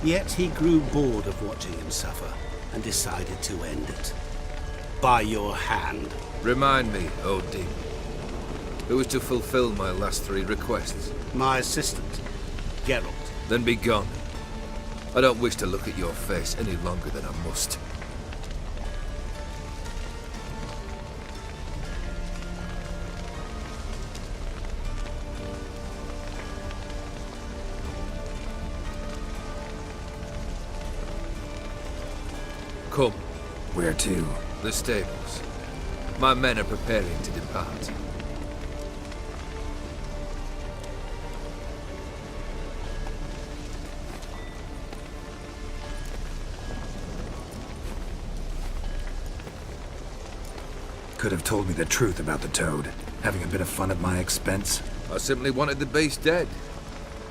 Yet he grew bored of watching him suffer and decided to end it. By your hand. Remind me, O demon, who was to fulfill my last 3 requests? My assistant, Geralt. Then be gone. I don't wish to look at your face any longer than I must. Come. Where to? The stables. My men are preparing to depart. Could have told me the truth about the toad. Having a bit of fun at my expense. I simply wanted the beast dead.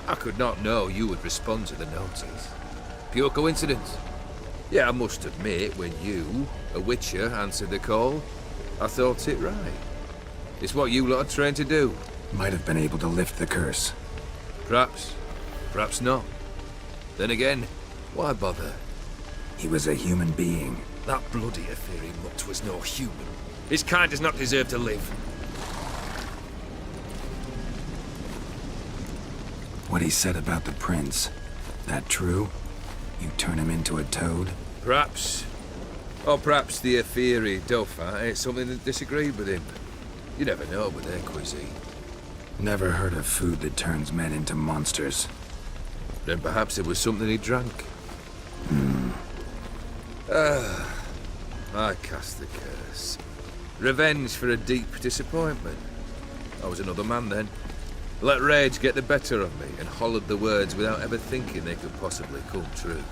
I could not know you would respond to the notice. Pure coincidence. Yeah, I must admit, when you, a witcher, answered the call, I thought it right. It's what you lot are trained to do. Might have been able to lift the curse. Perhaps. Perhaps not. Then again, why bother? He was a human being. That bloody Aetheri mutt was no human. His kind does not deserve to live. What he said about the prince, that true? You turn him into a toad? Perhaps. Or perhaps the Aetheri Dauphin ate something that disagreed with him. You never know with their cuisine. Never heard of food that turns men into monsters. Then perhaps it was something he drank. I cast the curse. Revenge for a deep disappointment. I was another man then. Let rage get the better of me and hollered the words without ever thinking they could possibly come true.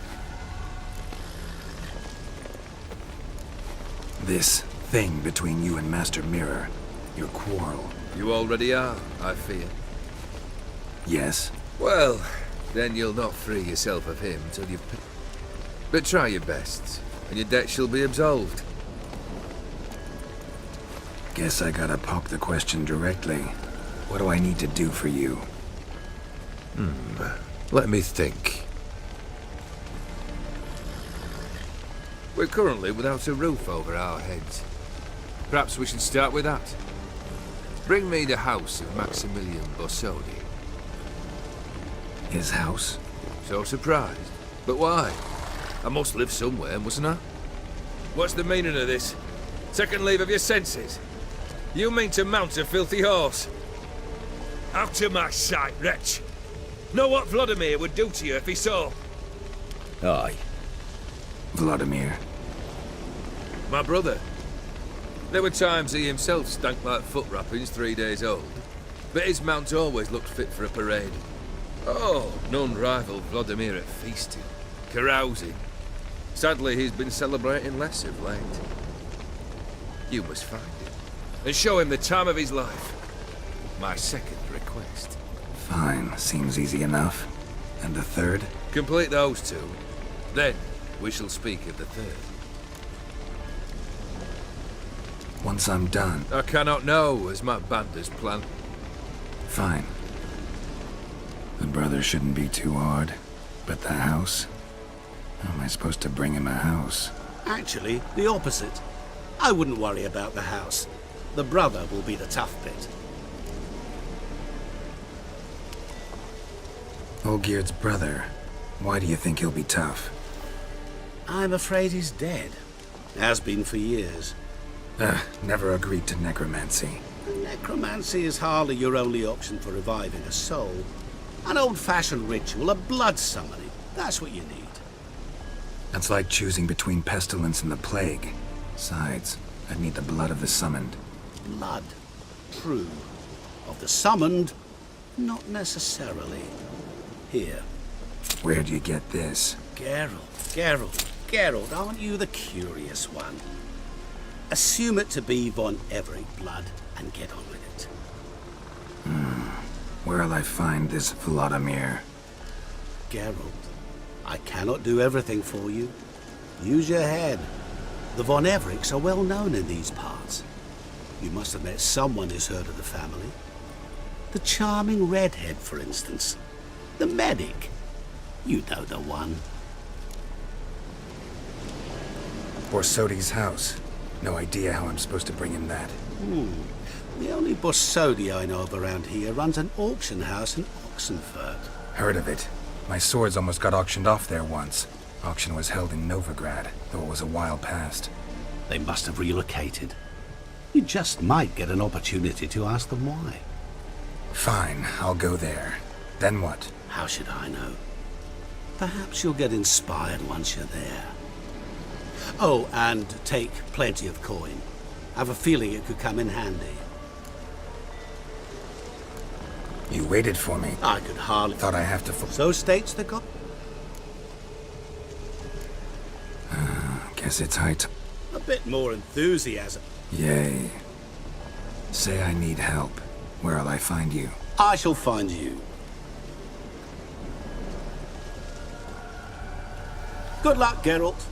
This thing between you and Master Mirror, your quarrel. You already are, I fear. Yes? Well, then you'll not free yourself of him till you've... But try your best, and your debt shall be absolved. Guess I gotta pop the question directly. What do I need to do for you? Let me think. We're currently without a roof over our heads. Perhaps we should start with that. Bring me the house of Maximilian Borsodi. His house? So surprised. But why? I must live somewhere, mustn't I? What's the meaning of this? Second leave of your senses? You mean to mount a filthy horse? Out of my sight, wretch! Know what Vladimir would do to you if he saw? Aye. Vladimir. My brother. There were times he himself stank like foot wrappings 3 days old. But his mount always looked fit for a parade. Oh, none rivaled Vladimir at feasting, carousing. Sadly, he's been celebrating less of late. You must find him, and show him the time of his life. My second request. Fine, seems easy enough. And the third? Complete those 2. Then, we shall speak of the third. Once I'm done. I cannot know, as my banders plan. Fine. The brother shouldn't be too hard. But the house? How am I supposed to bring him a house? Actually, the opposite. I wouldn't worry about the house. The brother will be the tough bit. Olgierd's brother. Why do you think he'll be tough? I'm afraid he's dead. Has been for years. Never agreed to necromancy. Necromancy is hardly your only option for reviving a soul. An old-fashioned ritual, a blood summoning. That's what you need. That's like choosing between pestilence and the plague. Besides, I need the blood of the summoned. Blood. True. Of the summoned, not necessarily. Here. Where'd you get this? Geralt, aren't you the curious one? Assume it to be von Everett blood and get on with it. Where'll I find this Vladimir? Geralt, I cannot do everything for you. Use your head. The von Evericks are well known in these parts. You must have met someone who's heard of the family. The charming redhead, for instance. The medic. You know the one. Borsodi's house. No idea how I'm supposed to bring him that. The only Borsodi I know of around here runs an auction house in Oxenfurt. Heard of it. My swords almost got auctioned off there once. Auction was held in Novigrad, though it was a while past. They must have relocated. You just might get an opportunity to ask them why. Fine, I'll go there. Then what? How should I know? Perhaps you'll get inspired once you're there. Oh, and take plenty of coin. I have a feeling it could come in handy. You waited for me. I could hardly... Thought I have to... So states the God. Guess it's high time. A bit more enthusiasm. Yay. Say I need help. Where'll I find you? I shall find you. Good luck, Geralt.